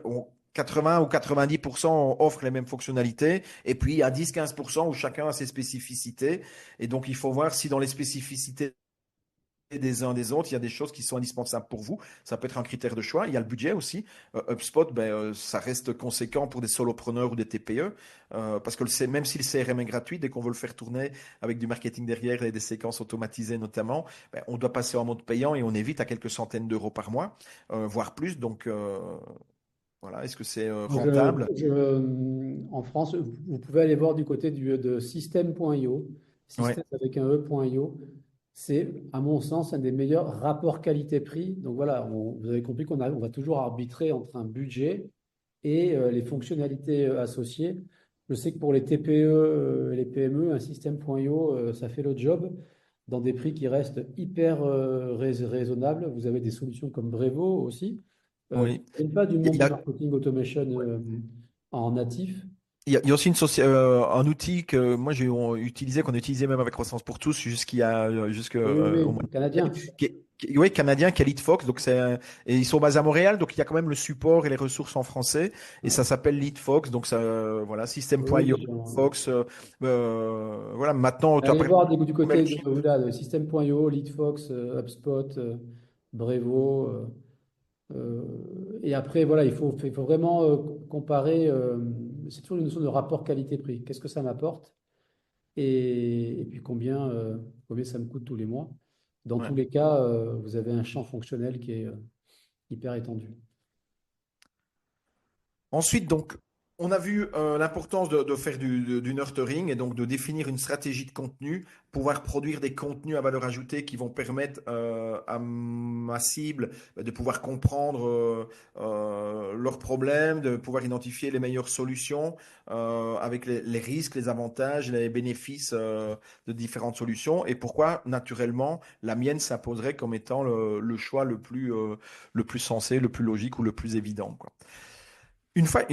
80 ou 90% offrent les mêmes fonctionnalités. Et puis, il y a 10-15% où chacun a ses spécificités. Et donc, il faut voir si dans les spécificités des uns des autres, il y a des choses qui sont indispensables pour vous. Ça peut être un critère de choix. Il y a le budget aussi. HubSpot, ça reste conséquent pour des solopreneurs ou des TPE. Parce que même si le CRM est gratuit, dès qu'on veut le faire tourner avec du marketing derrière et des séquences automatisées notamment, on doit passer en mode payant et on évite à quelques centaines d'euros par mois, voire plus. Donc, voilà, est-ce que c'est rentable? En France, vous pouvez aller voir du côté de système.io, Ouais, système avec un E.io. C'est, à mon sens, un des meilleurs rapports qualité-prix. Donc voilà, vous avez compris on va toujours arbitrer entre un budget et les fonctionnalités associées. Je sais que pour les TPE et les PME, un système.io, ça fait le job dans des prix qui restent hyper raisonnables. Vous avez des solutions comme Brevo aussi. oui. Je ne pas du Il monde y du a, marketing automation en natif. il y a aussi un outil que moi j'ai utilisé, qu'on a utilisé même avec Croissance pour tous Oui, oui, au mois oui, de mai, canadien. ouais, canadien, qui est LeadFox. Donc et ils sont basés à Montréal, donc il y a quand même le support et les ressources en français. Et Ouais. ça s'appelle LeadFox. Donc ça, voilà, Oui, système.io, Fox. Voilà, maintenant tu as allez par voir du exemple côté Mailchimp. de système.io, LeadFox, HubSpot, Brevo. Et après, voilà, il faut vraiment comparer. C'est toujours une notion de rapport qualité-prix. Qu'est-ce que ça m'apporte? Et puis combien ça me coûte tous les mois. Dans tous Ouais. les cas, vous avez un champ fonctionnel qui est hyper étendu. Ensuite, donc, on a vu l'importance de faire du nurturing et donc de définir une stratégie de contenu, pouvoir produire des contenus à valeur ajoutée qui vont permettre à ma cible de pouvoir comprendre leurs problèmes, de pouvoir identifier les meilleures solutions avec les risques, les avantages, les bénéfices de différentes solutions et pourquoi, naturellement, la mienne s'imposerait comme étant le choix le plus sensé, le plus logique ou le plus évident, quoi. Une fois,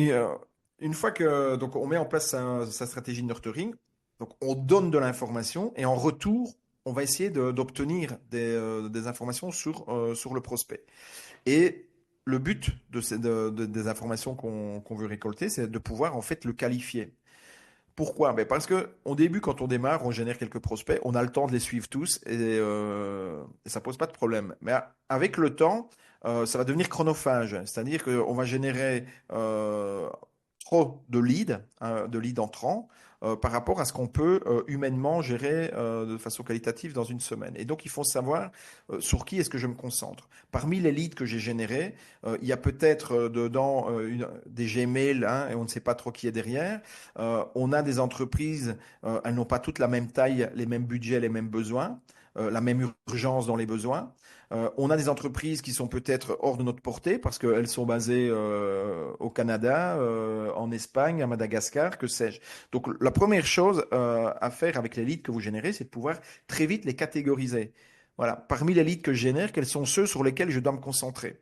une fois que donc on met en place sa stratégie de nurturing, donc on donne de l'information et en retour, on va essayer d'obtenir des informations sur le prospect. Et le but des informations qu'on veut récolter, c'est de pouvoir en fait le qualifier. Pourquoi? Ben parce que au début, quand on démarre, on génère quelques prospects, on a le temps de les suivre tous et ça pose pas de problème. Mais avec le temps, ça va devenir chronophage, c'est-à-dire qu'on va générer trop de leads entrants, par rapport à ce qu'on peut humainement gérer de façon qualitative dans une semaine. Et donc, il faut savoir sur qui est-ce que je me concentre. Parmi les leads que j'ai générés, il y a peut-être dedans des Gmail, hein, et on ne sait pas trop qui est derrière. On a des entreprises, elles n'ont pas toutes la même taille, les mêmes budgets, les mêmes besoins, la même urgence dans les besoins. On a des entreprises qui sont peut-être hors de notre portée parce qu'elles sont basées au Canada, en Espagne, à Madagascar, que sais-je. Donc la première chose à faire avec les leads que vous générez, c'est de pouvoir très vite les catégoriser. Voilà. Parmi les leads que je génère, quels sont ceux sur lesquels je dois me concentrer?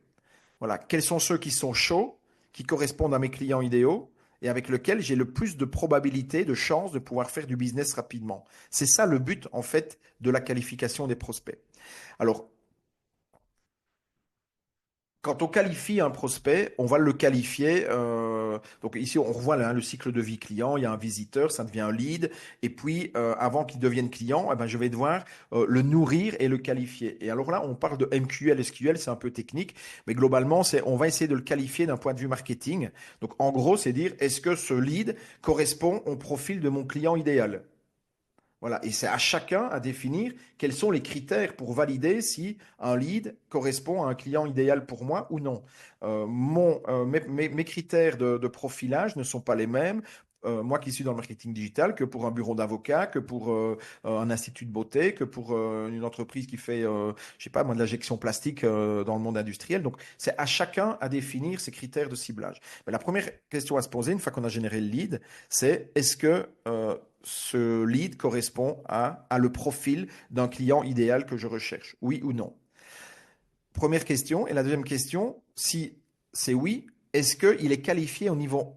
Voilà. Quels sont ceux qui sont chauds, qui correspondent à mes clients idéaux et avec lesquels j'ai le plus de probabilité, de chances de pouvoir faire du business rapidement. C'est ça le but, en fait, de la qualification des prospects. Alors, quand on qualifie un prospect, on va le qualifier. Donc ici, on revoit là, hein, le cycle de vie client. Il y a un visiteur, ça devient un lead. Et puis, avant qu'il devienne client, eh ben, je vais devoir le nourrir et le qualifier. Et alors là, on parle de MQL, SQL, c'est un peu technique, mais globalement, on va essayer de le qualifier d'un point de vue marketing. Donc en gros, c'est dire, est-ce que ce lead correspond au profil de mon client idéal? Voilà, et c'est à chacun à définir quels sont les critères pour valider si un lead correspond à un client idéal pour moi ou non. Mes critères de profilage ne sont pas les mêmes. Moi qui suis dans le marketing digital, que pour un bureau d'avocat, que pour un institut de beauté, que pour une entreprise qui fait, je sais pas, moi, de l'injection plastique dans le monde industriel. Donc, c'est à chacun à définir ses critères de ciblage. Mais la première question à se poser, une fois qu'on a généré le lead, c'est est-ce que ce lead correspond à le profil d'un client idéal que je recherche? Oui ou non? Première question. Et la deuxième question, si c'est oui, est-ce qu'il est qualifié au niveau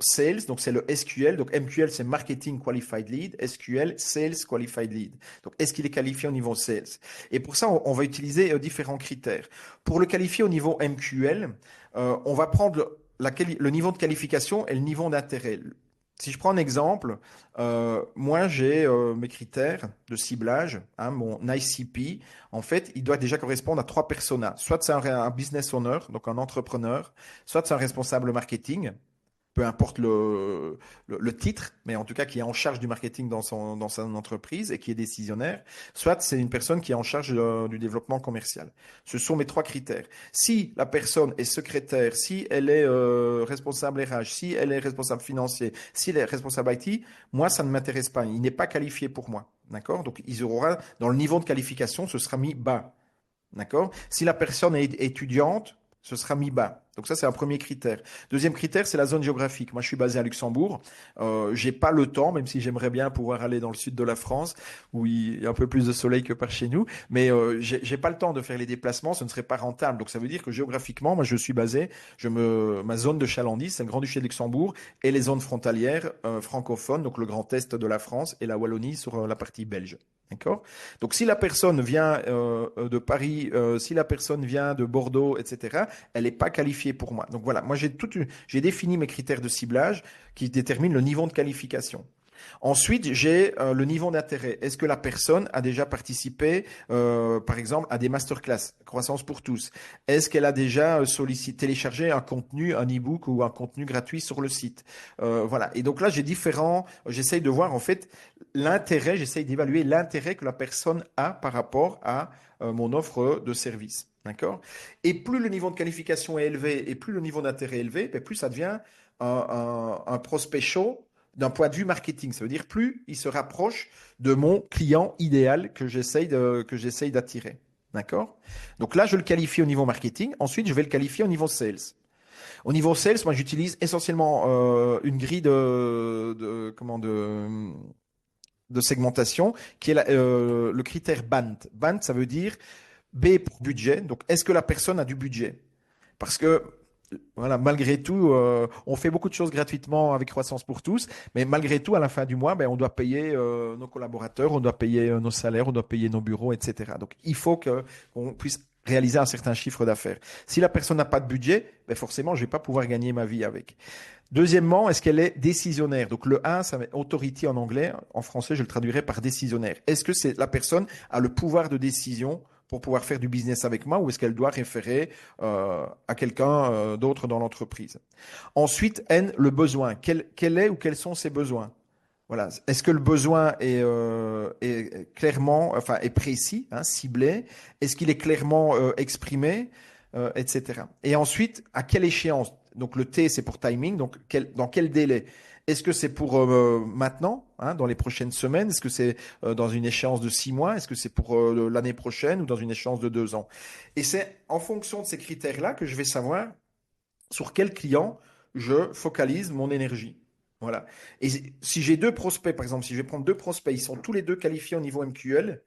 sales? Donc c'est le SQL. Donc MQL, c'est Marketing Qualified Lead. SQL, Sales Qualified Lead. Donc est-ce qu'il est qualifié au niveau sales? Et pour ça, on va utiliser différents critères. Pour le qualifier au niveau MQL, on va prendre le niveau de qualification et le niveau d'intérêt. Si je prends un exemple, moi j'ai mes critères de ciblage, hein, mon ICP, en fait, il doit déjà correspondre à trois personas. Soit c'est un business owner, donc un entrepreneur, soit c'est un responsable marketing, peu importe le titre, mais en tout cas qui est en charge du marketing dans son entreprise et qui est décisionnaire, soit c'est une personne qui est en charge du développement commercial. Ce sont mes trois critères. Si la personne est secrétaire, si elle est responsable RH, si elle est responsable financier, si elle est responsable IT, moi, ça ne m'intéresse pas. Il n'est pas qualifié pour moi. D'accord? Donc, ils auront, dans le niveau de qualification, ce sera mis bas. D'accord? Si la personne est étudiante, ce sera mis bas. Donc ça, c'est un premier critère. Deuxième critère, c'est la zone géographique. Moi, je suis basé à Luxembourg. J'ai pas le temps, même si j'aimerais bien pouvoir aller dans le sud de la France, où il y a un peu plus de soleil que par chez nous. Mais j'ai pas le temps de faire les déplacements. Ce ne serait pas rentable. Donc ça veut dire que géographiquement, moi, je suis basé. Ma zone de chalandise, c'est le Grand-Duché de Luxembourg et les zones frontalières francophones, donc le Grand Est de la France et la Wallonie sur la partie belge. D'accord? Donc, si la personne vient de Paris, si la personne vient de Bordeaux, etc., elle n'est pas qualifiée pour moi. Donc voilà, moi j'ai défini mes critères de ciblage qui déterminent le niveau de qualification. Ensuite, j'ai le niveau d'intérêt. Est-ce que la personne a déjà participé, par exemple, à des masterclass, croissance pour tous? Est-ce qu'elle a déjà téléchargé un contenu, un e-book ou un contenu gratuit sur le site? Voilà. Et donc là, j'essaye de voir en fait l'intérêt, j'essaye d'évaluer l'intérêt que la personne a par rapport à mon offre de service. D'accord? Et plus le niveau de qualification est élevé et plus le niveau d'intérêt est élevé, ben plus ça devient un prospect chaud d'un point de vue marketing. Ça veut dire plus il se rapproche de mon client idéal que j'essaye d'attirer. D'accord? Donc là, je le qualifie au niveau marketing. Ensuite, je vais le qualifier au niveau sales. Au niveau sales, moi, j'utilise essentiellement une grille de segmentation qui est le critère BANT. BANT, ça veut dire B pour budget. Donc, est-ce que la personne a du budget? Parce que voilà, malgré tout, on fait beaucoup de choses gratuitement avec Croissance pour tous, mais malgré tout, à la fin du mois, ben, on doit payer nos collaborateurs, on doit payer nos salaires, on doit payer nos bureaux, etc. Donc, il faut qu'on puisse réaliser un certain chiffre d'affaires. Si la personne n'a pas de budget, ben forcément, je ne vais pas pouvoir gagner ma vie avec. Deuxièmement, est-ce qu'elle est décisionnaire? Donc le 1, ça va être authority en anglais. En français, je le traduirais par décisionnaire. Est-ce que la personne a le pouvoir de décision pour pouvoir faire du business avec moi ou est-ce qu'elle doit référer à quelqu'un d'autre dans l'entreprise? Ensuite, N, le besoin. Quel est ou quels sont ses besoins? Voilà. Est-ce que le besoin est clairement, enfin, est précis, hein, ciblé? Est-ce qu'il est clairement exprimé, etc. Et ensuite, à quelle échéance? Donc le T, c'est pour timing. Donc dans quel délai? Est-ce que c'est pour maintenant, hein, dans les prochaines semaines? Est-ce que c'est dans une échéance de 6 mois? Est-ce que c'est pour l'année prochaine ou dans une échéance de 2 ans? Et c'est en fonction de ces critères-là que je vais savoir sur quel client je focalise mon énergie. Voilà. Et si j'ai deux prospects, par exemple, si je vais prendre deux prospects, ils sont tous les deux qualifiés au niveau MQL,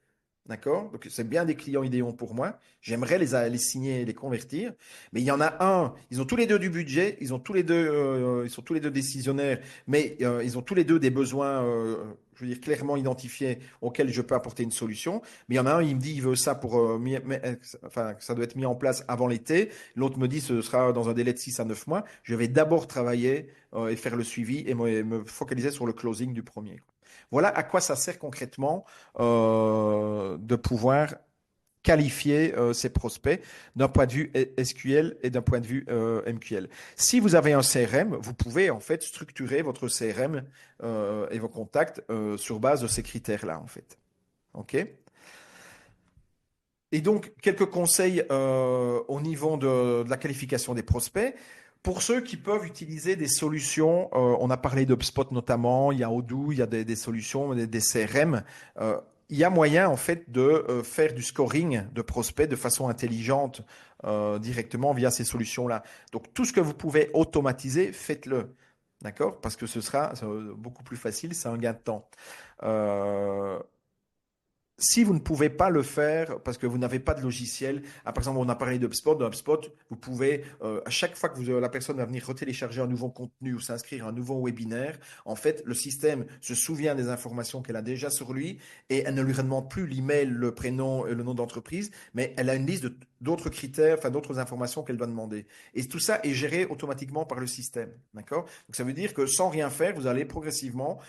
d'accord? Donc c'est bien des clients idéaux pour moi. J'aimerais les signer et les convertir. Mais il y en a un, ils ont tous les deux du budget, ils sont tous les deux décisionnaires, mais ils ont tous les deux des besoins, je veux dire, clairement identifiés auxquels je peux apporter une solution. Mais il y en a un, il me dit, il veut ça pour, enfin, ça doit être mis en place avant l'été. L'autre me dit, ce sera dans un délai de 6 à 9 mois. Je vais d'abord travailler et faire le suivi et me focaliser sur le closing du premier. Voilà à quoi ça sert concrètement de pouvoir qualifier ses prospects d'un point de vue SQL et d'un point de vue MQL. Si vous avez un CRM, vous pouvez en fait structurer votre CRM et vos contacts sur base de ces critères-là en fait. OK? Et donc, quelques conseils au niveau de la qualification des prospects. Pour ceux qui peuvent utiliser des solutions, on a parlé d'HubSpot notamment, il y a Odoo, il y a des solutions, des CRM. Il y a moyen en fait de faire du scoring de prospects de façon intelligente directement via ces solutions-là. Donc tout ce que vous pouvez automatiser, faites-le. D'accord? Parce que ce sera beaucoup plus facile, c'est un gain de temps. Euh, Si vous ne pouvez pas le faire parce que vous n'avez pas de logiciel, par exemple, on a parlé d'HubSpot. Dans HubSpot, vous pouvez, à chaque fois que la personne va venir retélécharger un nouveau contenu ou s'inscrire à un nouveau webinaire, en fait, le système se souvient des informations qu'elle a déjà sur lui et elle ne lui demande plus l'email, le prénom et le nom d'entreprise, mais elle a une liste d'autres critères, enfin d'autres informations qu'elle doit demander. Et tout ça est géré automatiquement par le système. D'accord? Donc ça veut dire que sans rien faire, vous allez progressivement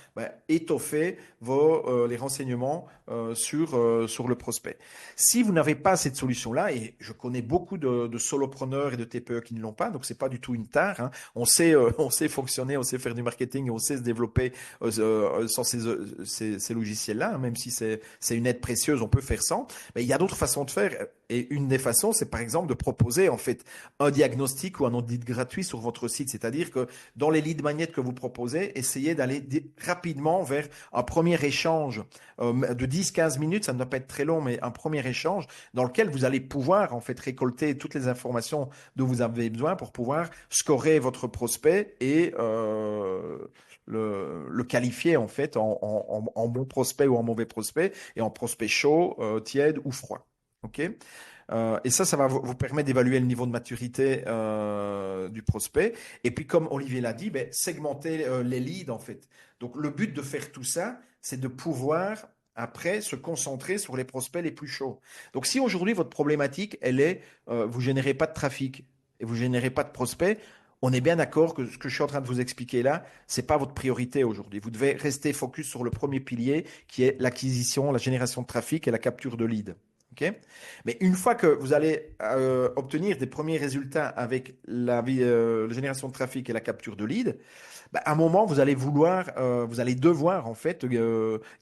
étoffer les renseignements sur le prospect. Si vous n'avez pas cette solution-là, et je connais beaucoup de solopreneurs et de TPE qui ne l'ont pas, donc c'est pas du tout une tare. Hein. On sait fonctionner, on sait faire du marketing, on sait se développer sans ces logiciels-là, hein, même si c'est une aide précieuse, on peut faire sans. Mais il y a d'autres façons de faire. Et une des façons, c'est par exemple de proposer en fait un diagnostic ou un audit gratuit sur votre site. C'est-à-dire que dans les lead magnets que vous proposez, essayez d'aller rapidement vers un premier échange de 10-15 minutes, ça ne doit pas être très long, mais un premier échange dans lequel vous allez pouvoir en fait récolter toutes les informations dont vous avez besoin pour pouvoir scorer votre prospect et le qualifier en fait en bon prospect ou en mauvais prospect et en prospect chaud, tiède ou froid. OK? Et ça va vous permettre d'évaluer le niveau de maturité du prospect. Et puis, comme Olivier l'a dit, segmenter les leads, en fait. Donc, le but de faire tout ça, c'est de pouvoir, après, se concentrer sur les prospects les plus chauds. Donc, si aujourd'hui, votre problématique, elle est, vous générez pas de trafic et vous générez pas de prospects, on est bien d'accord que ce que je suis en train de vous expliquer là, c'est pas votre priorité aujourd'hui. Vous devez rester focus sur le premier pilier qui est l'acquisition, la génération de trafic et la capture de leads. OK? Mais une fois que vous allez obtenir des premiers résultats avec la génération de trafic et la capture de leads, à un moment, vous allez devoir en fait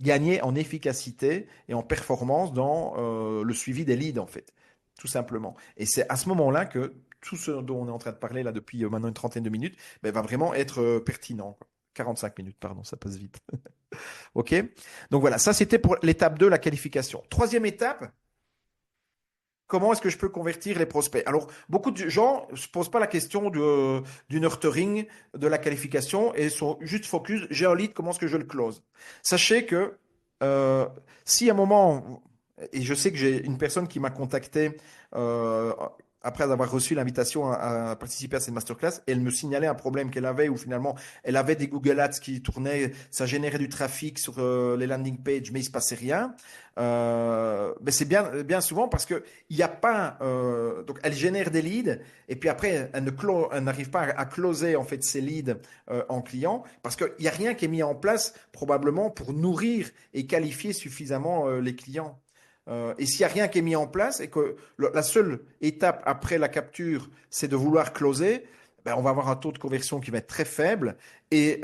gagner en efficacité et en performance dans le suivi des leads en fait, tout simplement. Et c'est à ce moment-là que tout ce dont on est en train de parler là depuis maintenant une trentaine de minutes, va vraiment être pertinent, quoi. 45 minutes, pardon, ça passe vite. OK? Donc voilà, ça c'était pour l'étape 2, la qualification. Troisième étape, comment est-ce que je peux convertir les prospects? Alors, beaucoup de gens ne se posent pas la question du nurturing, de la qualification et sont juste focus, j'ai un lead, comment est-ce que je le close? Sachez que euh, si à un moment, et je sais que j'ai une personne qui m'a contacté après avoir reçu l'invitation à participer à cette masterclass, elle me signalait un problème qu'elle avait où finalement elle avait des Google Ads qui tournaient, ça générait du trafic sur les landing pages, mais il se passait rien. Mais c'est bien souvent parce que il n'y a pas, donc elle génère des leads et puis après elle n'arrive pas à closer en fait ces leads en clients parce qu'il n'y a rien qui est mis en place probablement pour nourrir et qualifier suffisamment les clients. Et s'il n'y a rien qui est mis en place et que la seule étape après la capture, c'est de vouloir closer, ben, on va avoir un taux de conversion qui va être très faible. Et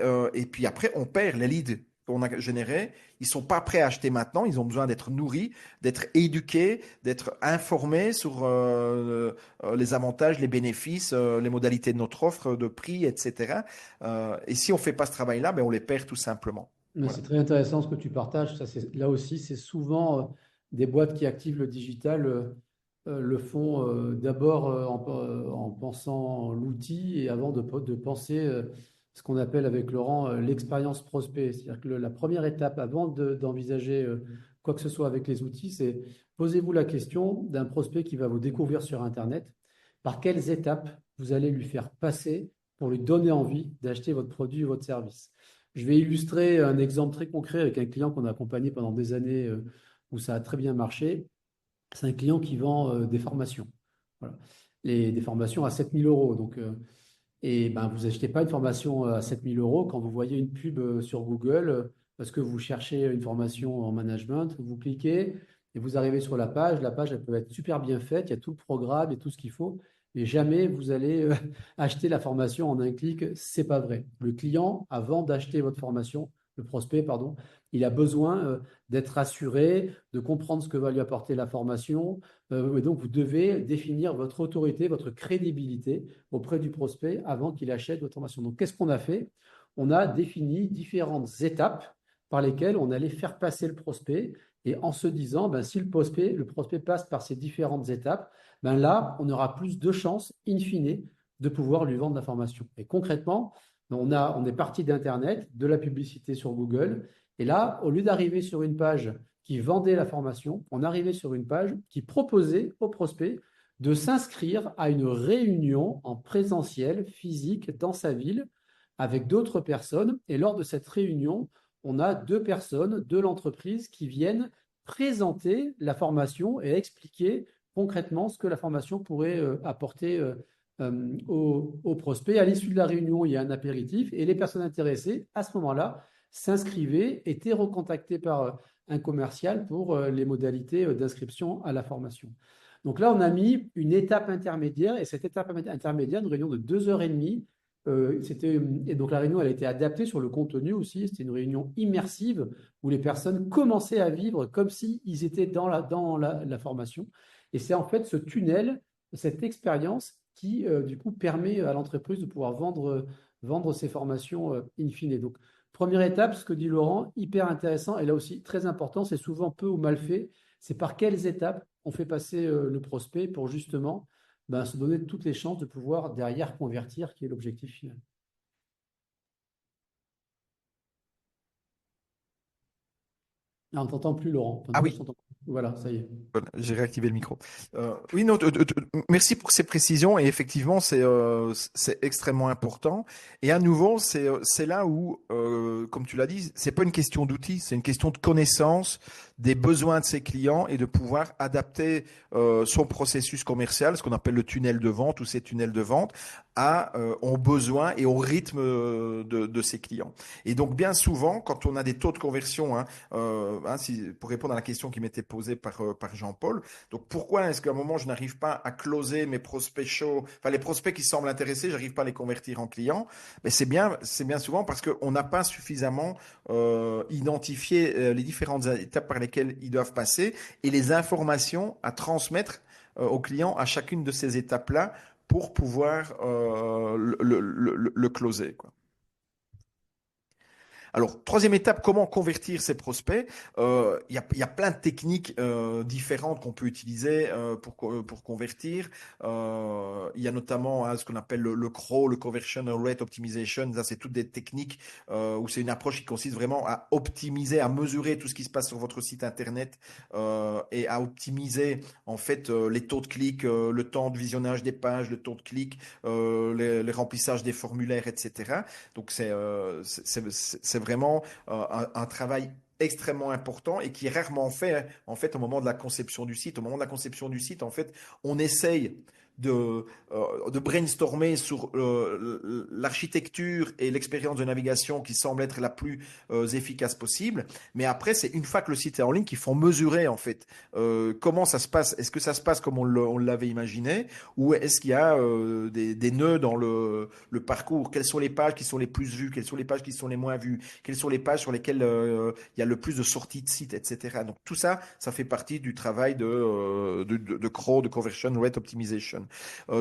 puis après, on perd les leads qu'on a générés. Ils ne sont pas prêts à acheter maintenant. Ils ont besoin d'être nourris, d'être éduqués, d'être informés sur les avantages, les bénéfices, les modalités de notre offre, de prix, etc. Et si on ne fait pas ce travail-là, ben, on les perd tout simplement. Mais Voilà. c'est très intéressant ce que tu partages. Ça, là aussi, c'est souvent des boîtes qui activent le digital le font d'abord en pensant l'outil et avant de penser ce qu'on appelle avec Laurent l'expérience prospect. C'est-à-dire que la première étape avant d'envisager quoi que ce soit avec les outils, c'est posez-vous la question d'un prospect qui va vous découvrir sur Internet. Par quelles étapes vous allez lui faire passer pour lui donner envie d'acheter votre produit ou votre service? Je vais illustrer un exemple très concret avec un client qu'on a accompagné pendant des années où ça a très bien marché. C'est un client qui vend des formations. Voilà. Des formations à 7 000 euros. Donc, et ben, vous n'achetez pas une formation à 7 000 euros quand vous voyez une pub sur Google parce que vous cherchez une formation en management. Vous cliquez et vous arrivez sur la page. La page, elle peut être super bien faite. Il y a tout le programme et tout ce qu'il faut. Mais jamais vous allez acheter la formation en un clic. C'est pas vrai. Le client, avant d'acheter votre formation, le prospect, pardon, il a besoin d'être rassuré, de comprendre ce que va lui apporter la formation. Et donc, vous devez définir votre autorité, votre crédibilité auprès du prospect avant qu'il achète votre formation. Donc, qu'est-ce qu'on a fait? On a défini différentes étapes par lesquelles on allait faire passer le prospect. Et en se disant, ben, si le prospect passe par ces différentes étapes, ben là, on aura plus de chances, in fine, de pouvoir lui vendre la formation. Et concrètement, on est parti d'Internet, de la publicité sur Google. Et là, au lieu d'arriver sur une page qui vendait la formation, on arrivait sur une page qui proposait au prospect de s'inscrire à une réunion en présentiel, physique, dans sa ville, avec d'autres personnes. Et lors de cette réunion, on a deux personnes de l'entreprise qui viennent présenter la formation et expliquer concrètement ce que la formation pourrait apporter aux prospects. À l'issue de la réunion, il y a un apéritif et les personnes intéressées, à ce moment-là, s'inscrivaient, étaient recontactées par un commercial pour les modalités d'inscription à la formation. Donc là, on a mis une étape intermédiaire et cette étape intermédiaire, une réunion de 2 heures et demie. Et donc la réunion, elle a été adaptée sur le contenu aussi. C'était une réunion immersive où les personnes commençaient à vivre comme s'ils étaient dans la formation. Et c'est en fait ce tunnel, cette expérience qui, du coup, permet à l'entreprise de pouvoir vendre ses formations in fine. Donc, première étape, ce que dit Laurent, hyper intéressant et là aussi très important, c'est souvent peu ou mal fait. C'est par quelles étapes on fait passer le prospect pour justement ben, se donner toutes les chances de pouvoir derrière convertir, qui est l'objectif final. Ah, on ne t'entend plus, Laurent. Enfin, Ah moi, je oui. t'entends plus. Voilà, ça y est. Voilà, j'ai réactivé le micro. Oui, non, merci pour ces précisions. Et effectivement, c'est extrêmement important. Et à nouveau, c'est là où, comme tu l'as dit, c'est pas une question d'outils, c'est une question de connaissance des besoins de ses clients et de pouvoir adapter son processus commercial, ce qu'on appelle le tunnel de vente ou ces tunnels de vente, aux besoins et au rythme de ses clients. Et donc, bien souvent, quand on a des taux de conversion, pour répondre à la question qui m'était posée par Jean-Paul, donc pourquoi est-ce qu'à un moment je n'arrive pas à closer mes prospects chauds, enfin les prospects qui semblent intéressés, j'arrive pas à les convertir en clients? Mais c'est bien souvent parce qu'on n'a pas suffisamment identifié les différentes étapes par lesquelles ils doivent passer et les informations à transmettre aux clients à chacune de ces étapes-là pour pouvoir le closer, quoi. Alors, troisième étape, comment convertir ces prospects? Il y a plein de techniques différentes qu'on peut utiliser pour convertir. Il y a notamment ce qu'on appelle le CRO, le Conversion Rate Optimization. Ça, c'est toutes des techniques où c'est une approche qui consiste vraiment à optimiser, à mesurer tout ce qui se passe sur votre site internet et à optimiser en fait les taux de clic, le temps de visionnage des pages, le taux de clic, les remplissages des formulaires, etc. Donc c'est vraiment un travail extrêmement important et qui est rarement fait en fait au moment de la conception du site. Au moment de la conception du site, en fait, on essaye de brainstormer sur l'architecture et l'expérience de navigation qui semble être la plus efficace possible. Mais après, c'est une fois que le site est en ligne qu'il faut mesurer en fait comment ça se passe. Est-ce que ça se passe comme on l'avait imaginé ou est-ce qu'il y a des nœuds dans le parcours? Quelles sont les pages qui sont les plus vues? Quelles sont les pages qui sont les moins vues? Quelles sont les pages sur lesquelles il y a le plus de sorties de sites, etc. Donc tout ça, ça fait partie du travail de CRO, de Conversion Rate Optimization.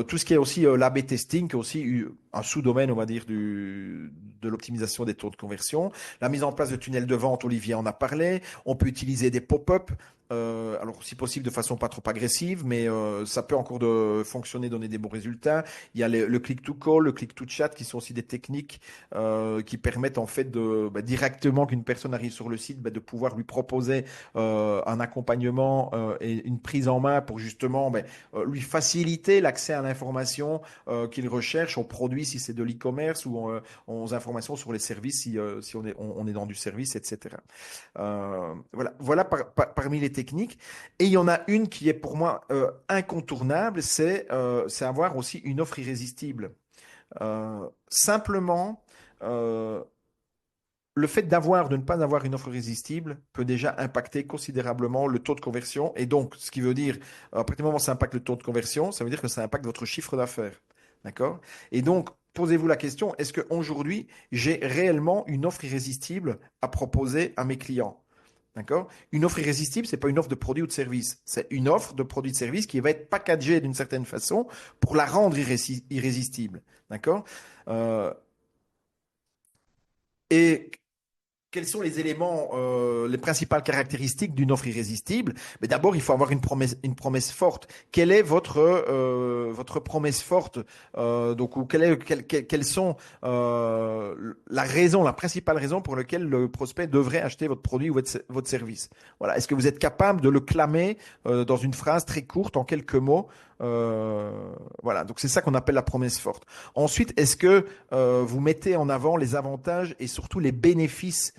Tout ce qui est aussi l'A/B testing, qui est aussi un sous-domaine, on va dire, de l'optimisation des taux de conversion. La mise en place de tunnels de vente, Olivier en a parlé. On peut utiliser des pop-up. Alors, si possible, de façon pas trop agressive, mais ça peut encore fonctionner, donner des bons résultats. Il y a le click-to-call, le click-to-chat, qui sont aussi des techniques qui permettent en fait directement qu'une personne arrive sur le site, de pouvoir lui proposer un accompagnement et une prise en main pour justement lui faciliter l'accès à l'information qu'il recherche, aux produits si c'est de l'e-commerce ou aux informations sur les services si on est dans du service, etc. Voilà parmi les techniques. Et il y en a une qui est pour moi incontournable, c'est avoir aussi une offre irrésistible. Simplement, le fait de ne pas avoir une offre irrésistible peut déjà impacter considérablement le taux de conversion. Et donc, ce qui veut dire, à partir du moment où ça impacte le taux de conversion, ça veut dire que ça impacte votre chiffre d'affaires. D'accord? Et donc, posez-vous la question, est-ce qu'aujourd'hui, j'ai réellement une offre irrésistible à proposer à mes clients? D'accord? Une offre irrésistible, c'est pas une offre de produit ou de service. C'est une offre de produit ou de service qui va être packagée d'une certaine façon pour la rendre irrésistible. D'accord? Euh, et quels sont les éléments, les principales caractéristiques d'une offre irrésistible? Mais d'abord, il faut avoir une promesse forte. Quelle est votre promesse forte? Donc, ou quelles sont la principale raison pour laquelle le prospect devrait acheter votre produit ou votre service? Voilà. Est-ce que vous êtes capable de le clamer dans une phrase très courte, en quelques mots? Voilà. Donc, c'est ça qu'on appelle la promesse forte. Ensuite, est-ce que vous mettez en avant les avantages et surtout les bénéfices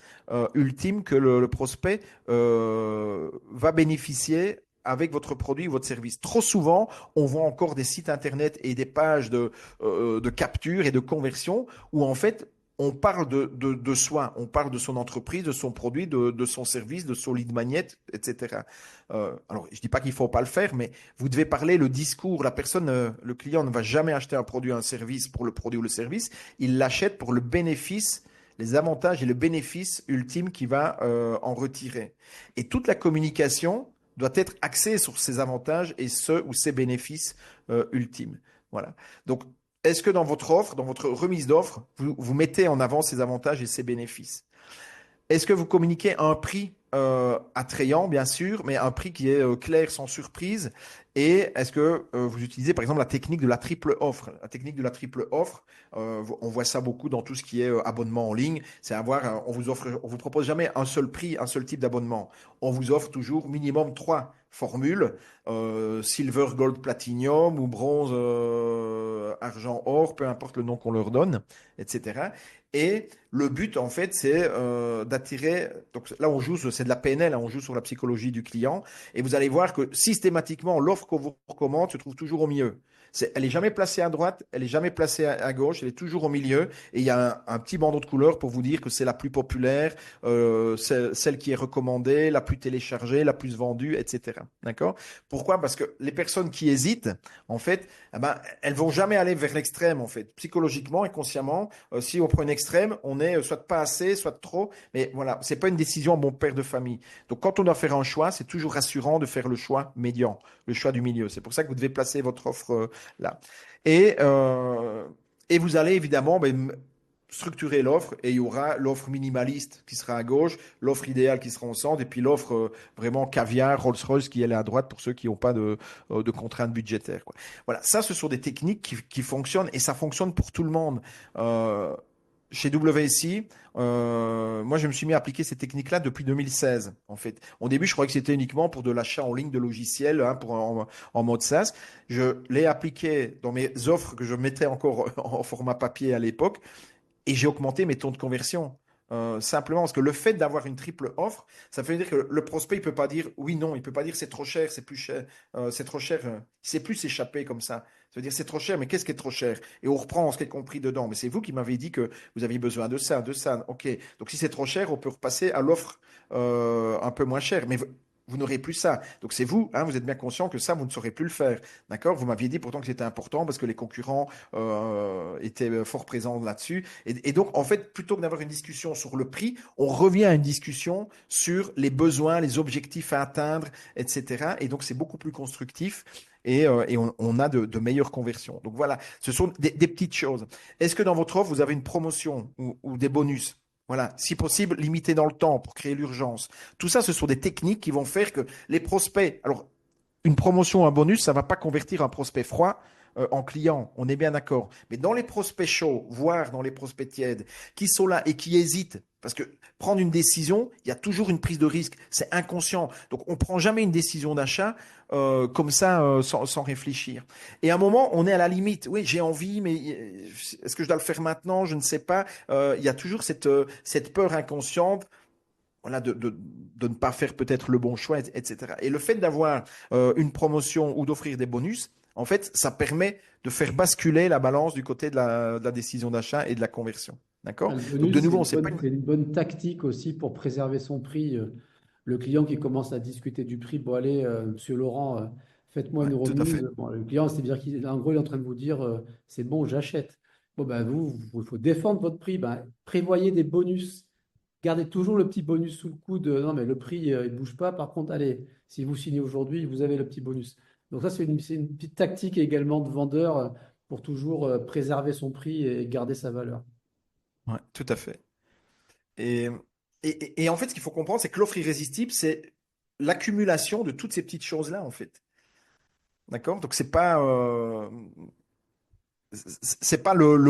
ultimes que le prospect va bénéficier avec votre produit ou votre service? Trop souvent, on voit encore des sites internet et des pages de capture et de conversion où en fait, on parle de soi, on parle de son entreprise, de son produit, de son service, de son lead magnet, etc. Alors, je dis pas qu'il faut pas le faire, mais vous devez parler le discours. La personne, le client ne va jamais acheter un produit ou un service pour le produit ou le service. Il l'achète pour le bénéfice, les avantages et le bénéfice ultime qu'il va en retirer. Et toute la communication doit être axée sur ces avantages et ceux ou ces bénéfices ultimes. Voilà. Donc, est-ce que dans votre offre, dans votre remise d'offre, vous mettez en avant ces avantages et ces bénéfices? Est-ce que vous communiquez un prix attrayant, bien sûr, mais un prix qui est clair, sans surprise? Et est-ce que vous utilisez, par exemple, la technique de la triple offre? La technique de la triple offre, on voit ça beaucoup dans tout ce qui est abonnement en ligne. C'est on vous propose jamais un seul prix, un seul type d'abonnement. On vous offre toujours minimum trois formules, silver, gold, platinum ou bronze, argent, or, peu importe le nom qu'on leur donne, etc. Et le but, en fait, c'est d'attirer. Donc là, c'est de la PNL, hein, on joue sur la psychologie du client. Et vous allez voir que systématiquement, l'offre qu'on vous recommande se trouve toujours au milieu. Elle est jamais placée à droite, elle est jamais placée à gauche, elle est toujours au milieu. Et il y a un petit bandeau de couleur pour vous dire que c'est la plus populaire, celle qui est recommandée, la plus téléchargée, la plus vendue, etc. D'accord? Pourquoi? Parce que les personnes qui hésitent, en fait, elles vont jamais aller vers l'extrême, en fait. Psychologiquement et consciemment, si on prend une extrême, on est soit pas assez, soit trop. Mais voilà, c'est pas une décision bon père de famille. Donc, quand on doit faire un choix, c'est toujours rassurant de faire le choix médian, le choix du milieu. C'est pour ça que vous devez placer votre offre là. Et, euh, et vous allez évidemment structurer l'offre et il y aura l'offre minimaliste qui sera à gauche, l'offre idéale qui sera au centre et puis l'offre vraiment caviar, Rolls-Royce qui est à droite pour ceux qui n'ont pas de contraintes budgétaires, quoi. Voilà, ça ce sont des techniques qui fonctionnent et ça fonctionne pour tout le monde. Euh, Chez WSI, moi je me suis mis à appliquer ces techniques-là depuis 2016 en fait. Au début, je croyais que c'était uniquement pour de l'achat en ligne de logiciels, hein, en mode SaaS. Je l'ai appliqué dans mes offres que je mettais encore en format papier à l'époque et j'ai augmenté mes taux de conversion. Simplement parce que le fait d'avoir une triple offre, ça veut dire que le prospect il peut pas dire oui, non, il peut pas dire c'est trop cher, c'est plus cher, c'est trop cher, il sait plus s'échapper comme ça. Ça veut dire c'est trop cher, mais qu'est-ce qui est trop cher? Et on reprend ce qui est compris dedans. Mais c'est vous qui m'avez dit que vous aviez besoin de ça, de ça. Ok, donc si c'est trop cher, on peut repasser à l'offre un peu moins chère. Mais vous n'aurez plus ça. Donc c'est vous, hein, vous êtes bien conscient que ça, vous ne saurez plus le faire. D'accord? Vous m'aviez dit pourtant que c'était important parce que les concurrents étaient fort présents là-dessus. Et donc, en fait, plutôt que d'avoir une discussion sur le prix, on revient à une discussion sur les besoins, les objectifs à atteindre, etc. Et donc, c'est beaucoup plus constructif. Et on a de meilleures conversions. Donc voilà, ce sont des petites choses. Est-ce que dans votre offre, vous avez une promotion ou des bonus? Voilà, si possible, limité dans le temps pour créer l'urgence. Tout ça, ce sont des techniques qui vont faire que les prospects. Alors, une promotion, un bonus, ça ne va pas convertir un prospect froid en client. On est bien d'accord. Mais dans les prospects chauds, voire dans les prospects tièdes, qui sont là et qui hésitent, parce que prendre une décision, il y a toujours une prise de risque. C'est inconscient. Donc, on ne prend jamais une décision d'achat comme ça, sans réfléchir. Et à un moment, on est à la limite. Oui, j'ai envie, mais est-ce que je dois le faire maintenant? Je ne sais pas. Il y a toujours cette peur inconsciente, voilà, de ne pas faire peut-être le bon choix, etc. Et le fait d'avoir une promotion ou d'offrir des bonus, en fait, ça permet de faire basculer la balance du côté de la décision d'achat et de la conversion. D'accord? Le Donc, de bonus, nouveau, on ne sait pas une... c'est une bonne tactique aussi pour préserver son prix. Le client qui commence à discuter du prix, bon, allez, monsieur Laurent, faites-moi Ouais, une tout à fait. remise. Bon, le client, c'est bien qu'en gros, il est en train de vous dire, c'est bon, j'achète. Bon, ben, il faut défendre votre prix. Ben, prévoyez des bonus. Gardez toujours le petit bonus sous le coude. Non, mais le prix, il ne bouge pas. Par contre, allez, si vous signez aujourd'hui, vous avez le petit bonus. Donc ça, c'est une petite tactique également de vendeur pour toujours préserver son prix et garder sa valeur. Ouais, tout à fait. Et, et en fait, ce qu'il faut comprendre, c'est que l'offre irrésistible, c'est l'accumulation de toutes ces petites choses-là, en fait. D'accord? Donc, c'est pas le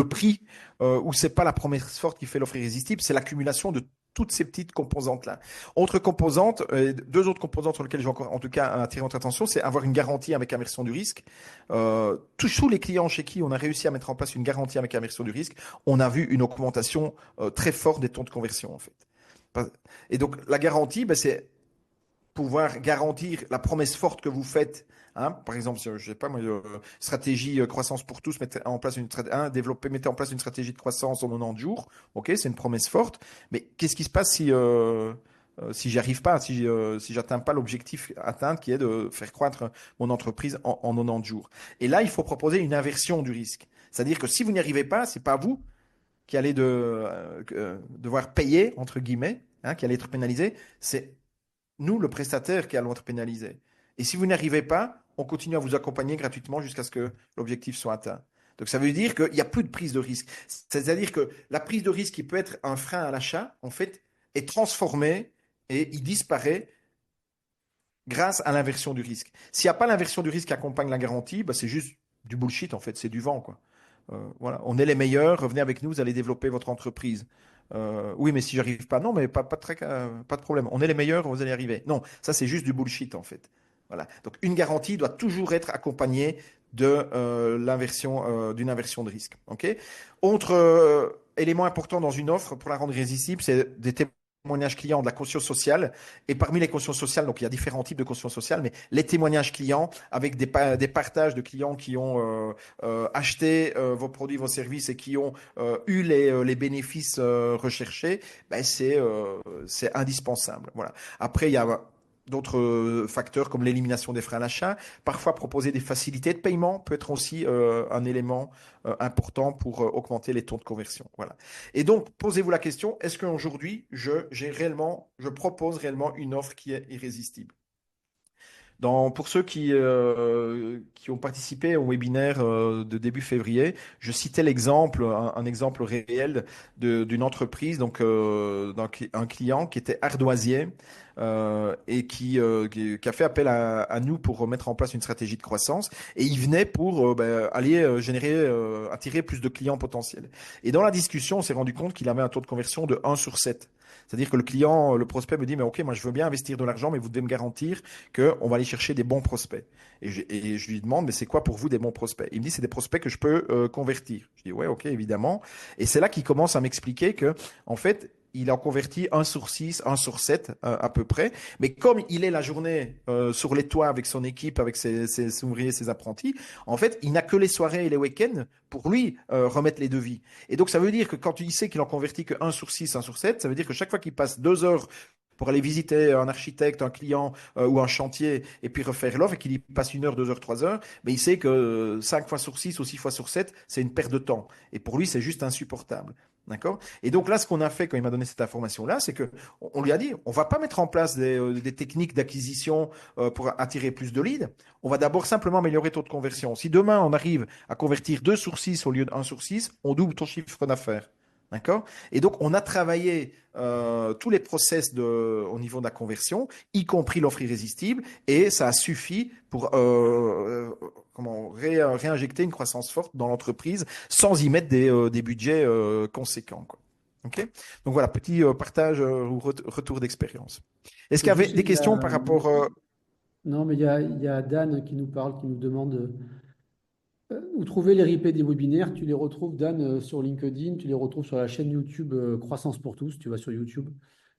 prix ou c'est pas la promesse forte qui fait l'offre irrésistible, c'est l'accumulation de toutes ces petites composantes-là. Autre composante, deux autres composantes sur lesquelles j'ai encore, en tout cas, attiré votre attention, c'est avoir une garantie avec aversion du risque. Tous les clients chez qui on a réussi à mettre en place une garantie avec aversion du risque, on a vu une augmentation très forte des taux de conversion, en fait. Et donc, la garantie, ben, c'est pouvoir garantir la promesse forte que vous faites. Hein, par exemple, je sais pas, moi, stratégie croissance pour tous, mettez en place une stratégie de croissance en 90 jours. Ok, c'est une promesse forte. Mais qu'est-ce qui se passe si j'y arrive pas, si j'atteins pas l'objectif à atteindre qui est de faire croître mon entreprise en 90 jours. Et là, il faut proposer une inversion du risque. C'est-à-dire que si vous n'y arrivez pas, c'est pas vous qui allez devoir payer, entre guillemets, hein, qui allez être pénalisé, c'est nous, le prestataire, qui allons être pénalisé. Et si vous n'arrivez pas, on continue à vous accompagner gratuitement jusqu'à ce que l'objectif soit atteint. Donc ça veut dire qu'il n'y a plus de prise de risque. C'est-à-dire que la prise de risque qui peut être un frein à l'achat, en fait, est transformée et il disparaît grâce à l'inversion du risque. S'il n'y a pas l'inversion du risque qui accompagne la garantie, bah, c'est juste du bullshit en fait, c'est du vent quoi. Voilà, on est les meilleurs, revenez avec nous, vous allez développer votre entreprise. Oui, mais si j'arrive pas, non, mais pas de problème. On est les meilleurs, vous allez arriver. Non, ça c'est juste du bullshit en fait. Voilà. Donc une garantie doit toujours être accompagnée d'une inversion de risque. Ok. Autre élément important dans une offre pour la rendre irrésistible, c'est des témoignages clients, de la conscience sociale. Et parmi les consciences sociales, donc il y a différents types de conscience sociale, mais les témoignages clients avec des partages de clients qui ont acheté vos produits, vos services et qui ont eu les bénéfices recherchés, ben c'est indispensable. Voilà. Après, il y a d'autres facteurs comme l'élimination des freins à l'achat. Parfois, proposer des facilités de paiement peut être aussi un élément important pour augmenter les taux de conversion. Voilà. Et donc, posez-vous la question, est-ce qu'aujourd'hui, je propose réellement une offre qui est irrésistible? Pour ceux qui ont participé au webinaire de début février, je citais un exemple réel d'une entreprise, donc un client qui était ardoisier et qui a fait appel à nous pour mettre en place une stratégie de croissance. Et il venait pour aller attirer plus de clients potentiels. Et dans la discussion, on s'est rendu compte qu'il avait un taux de conversion de 1 sur 7. C'est-à-dire que le prospect me dit, mais ok, moi je veux bien investir de l'argent, mais vous devez me garantir qu'on va aller chercher des bons prospects. Et je lui demande, mais c'est quoi pour vous des bons prospects? Il me dit, c'est des prospects que je peux convertir. Je dis, ouais, ok, évidemment. Et c'est là qu'il commence à m'expliquer que, en fait, il en convertit 1 sur 6, 1 sur 7 à peu près. Mais comme il est la journée sur les toits avec son équipe, avec ses ouvriers, ses apprentis, en fait, il n'a que les soirées et les week-ends pour lui remettre les devis. Et donc, ça veut dire que quand il sait qu'il en convertit que 1 sur 6, 1 sur 7, ça veut dire que chaque fois qu'il passe 2 heures pour aller visiter un architecte, un client ou un chantier et puis refaire l'offre et qu'il y passe 1 heure, 2 heures, 3 heures, mais il sait que 5 fois sur 6 ou 6 fois sur 7, c'est une perte de temps. Et pour lui, c'est juste insupportable. D'accord? Et donc là, ce qu'on a fait quand il m'a donné cette information-là, c'est que on lui a dit, on va pas mettre en place des techniques d'acquisition pour attirer plus de leads. On va d'abord simplement améliorer ton taux de conversion. Si demain on arrive à convertir 2 sur 6 au lieu de 1 sur 6, on double ton chiffre d'affaires. D'accord? Et donc, on a travaillé tous les process au niveau de la conversion, y compris l'offre irrésistible, et ça a suffi pour réinjecter une croissance forte dans l'entreprise sans y mettre des budgets conséquents, quoi. OK? Donc voilà, petit partage ou retour d'expérience. Est-ce qu'il y avait Juste, des questions par rapport non, mais il y a Dan qui nous parle, qui nous demande où trouver les replays des webinaires. Tu les retrouves, Dan, sur LinkedIn, tu les retrouves sur la chaîne YouTube Croissance pour tous. Tu vas sur YouTube,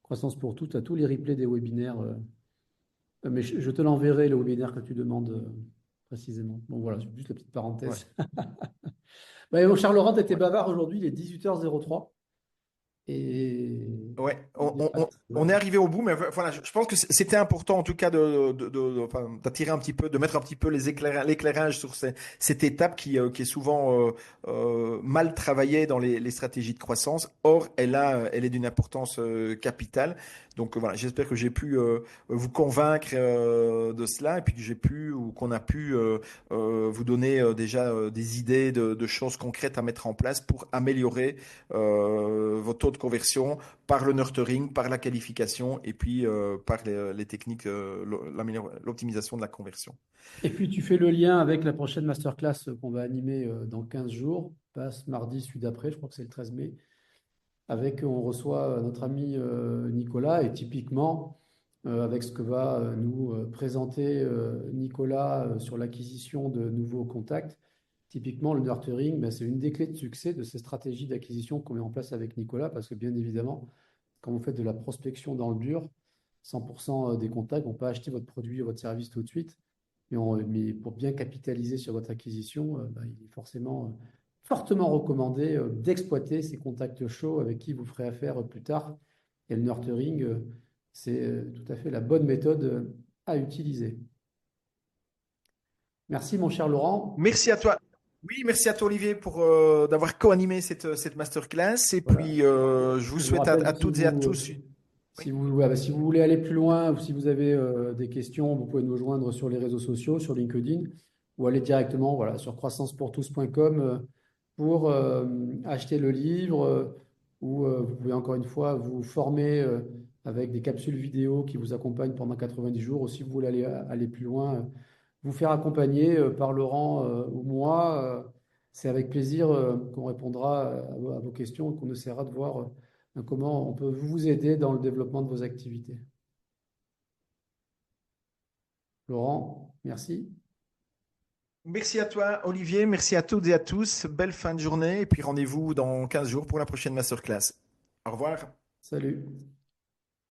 Croissance pour tous, tu as tous les replays des webinaires. Mais je te l'enverrai, le webinaire que tu demandes précisément. Bon, voilà, c'est juste la petite ouais, parenthèse. Bah, mon cher Laurent, tu étais ouais. bavard aujourd'hui, il est 18h03. Et Ouais, on est à- on ouais. est arrivé au bout, mais voilà, je pense que c'était important en tout cas enfin, d'attirer un petit peu, de mettre un petit peu l'éclairage sur cette étape qui est souvent mal travaillée dans les stratégies de croissance. Or, elle est d'une importance capitale. Donc voilà, j'espère que j'ai pu vous convaincre de cela et puis que j'ai pu ou qu'on a pu vous donner déjà des idées de choses concrètes à mettre en place pour améliorer vos taux de conversion par le nurturing, par la qualification et puis par les techniques, l'optimisation de la conversion. Et puis tu fais le lien avec la prochaine masterclass qu'on va animer dans 15 jours, passe mardi, celui d'après, je crois que c'est le 13 mai, avec on reçoit notre ami Nicolas et typiquement avec ce que va nous présenter Nicolas sur l'acquisition de nouveaux contacts. Typiquement, le nurturing, ben, c'est une des clés de succès de ces stratégies d'acquisition qu'on met en place avec Nicolas, parce que bien évidemment, quand vous faites de la prospection dans le dur, 100% des contacts vont pas acheter votre produit ou votre service tout de suite. Mais pour bien capitaliser sur votre acquisition, ben, il est forcément fortement recommandé d'exploiter ces contacts chauds avec qui vous ferez affaire plus tard. Et le nurturing, c'est tout à fait la bonne méthode à utiliser. Merci, mon cher Laurent. Merci à toi. Oui, merci à toi Olivier pour d'avoir co-animé cette masterclass. Et Voilà. puis, je vous Je vous souhaite à, rappelle à que si toutes et à vous, tous. Oui. si vous voulez aller plus loin ou si vous avez des questions, vous pouvez nous joindre sur les réseaux sociaux, sur LinkedIn, ou aller directement voilà, sur croissancepourtous.com pour acheter le livre, ou vous pouvez encore une fois vous former avec des capsules vidéo qui vous accompagnent pendant 90 jours, ou si vous voulez aller plus loin, vous faire accompagner par Laurent ou moi. C'est avec plaisir qu'on répondra à vos questions et qu'on essaiera de voir comment on peut vous aider dans le développement de vos activités. Laurent, merci. Merci à toi Olivier, merci à toutes et à tous. Belle fin de journée et puis rendez-vous dans 15 jours pour la prochaine masterclass. Au revoir. Salut.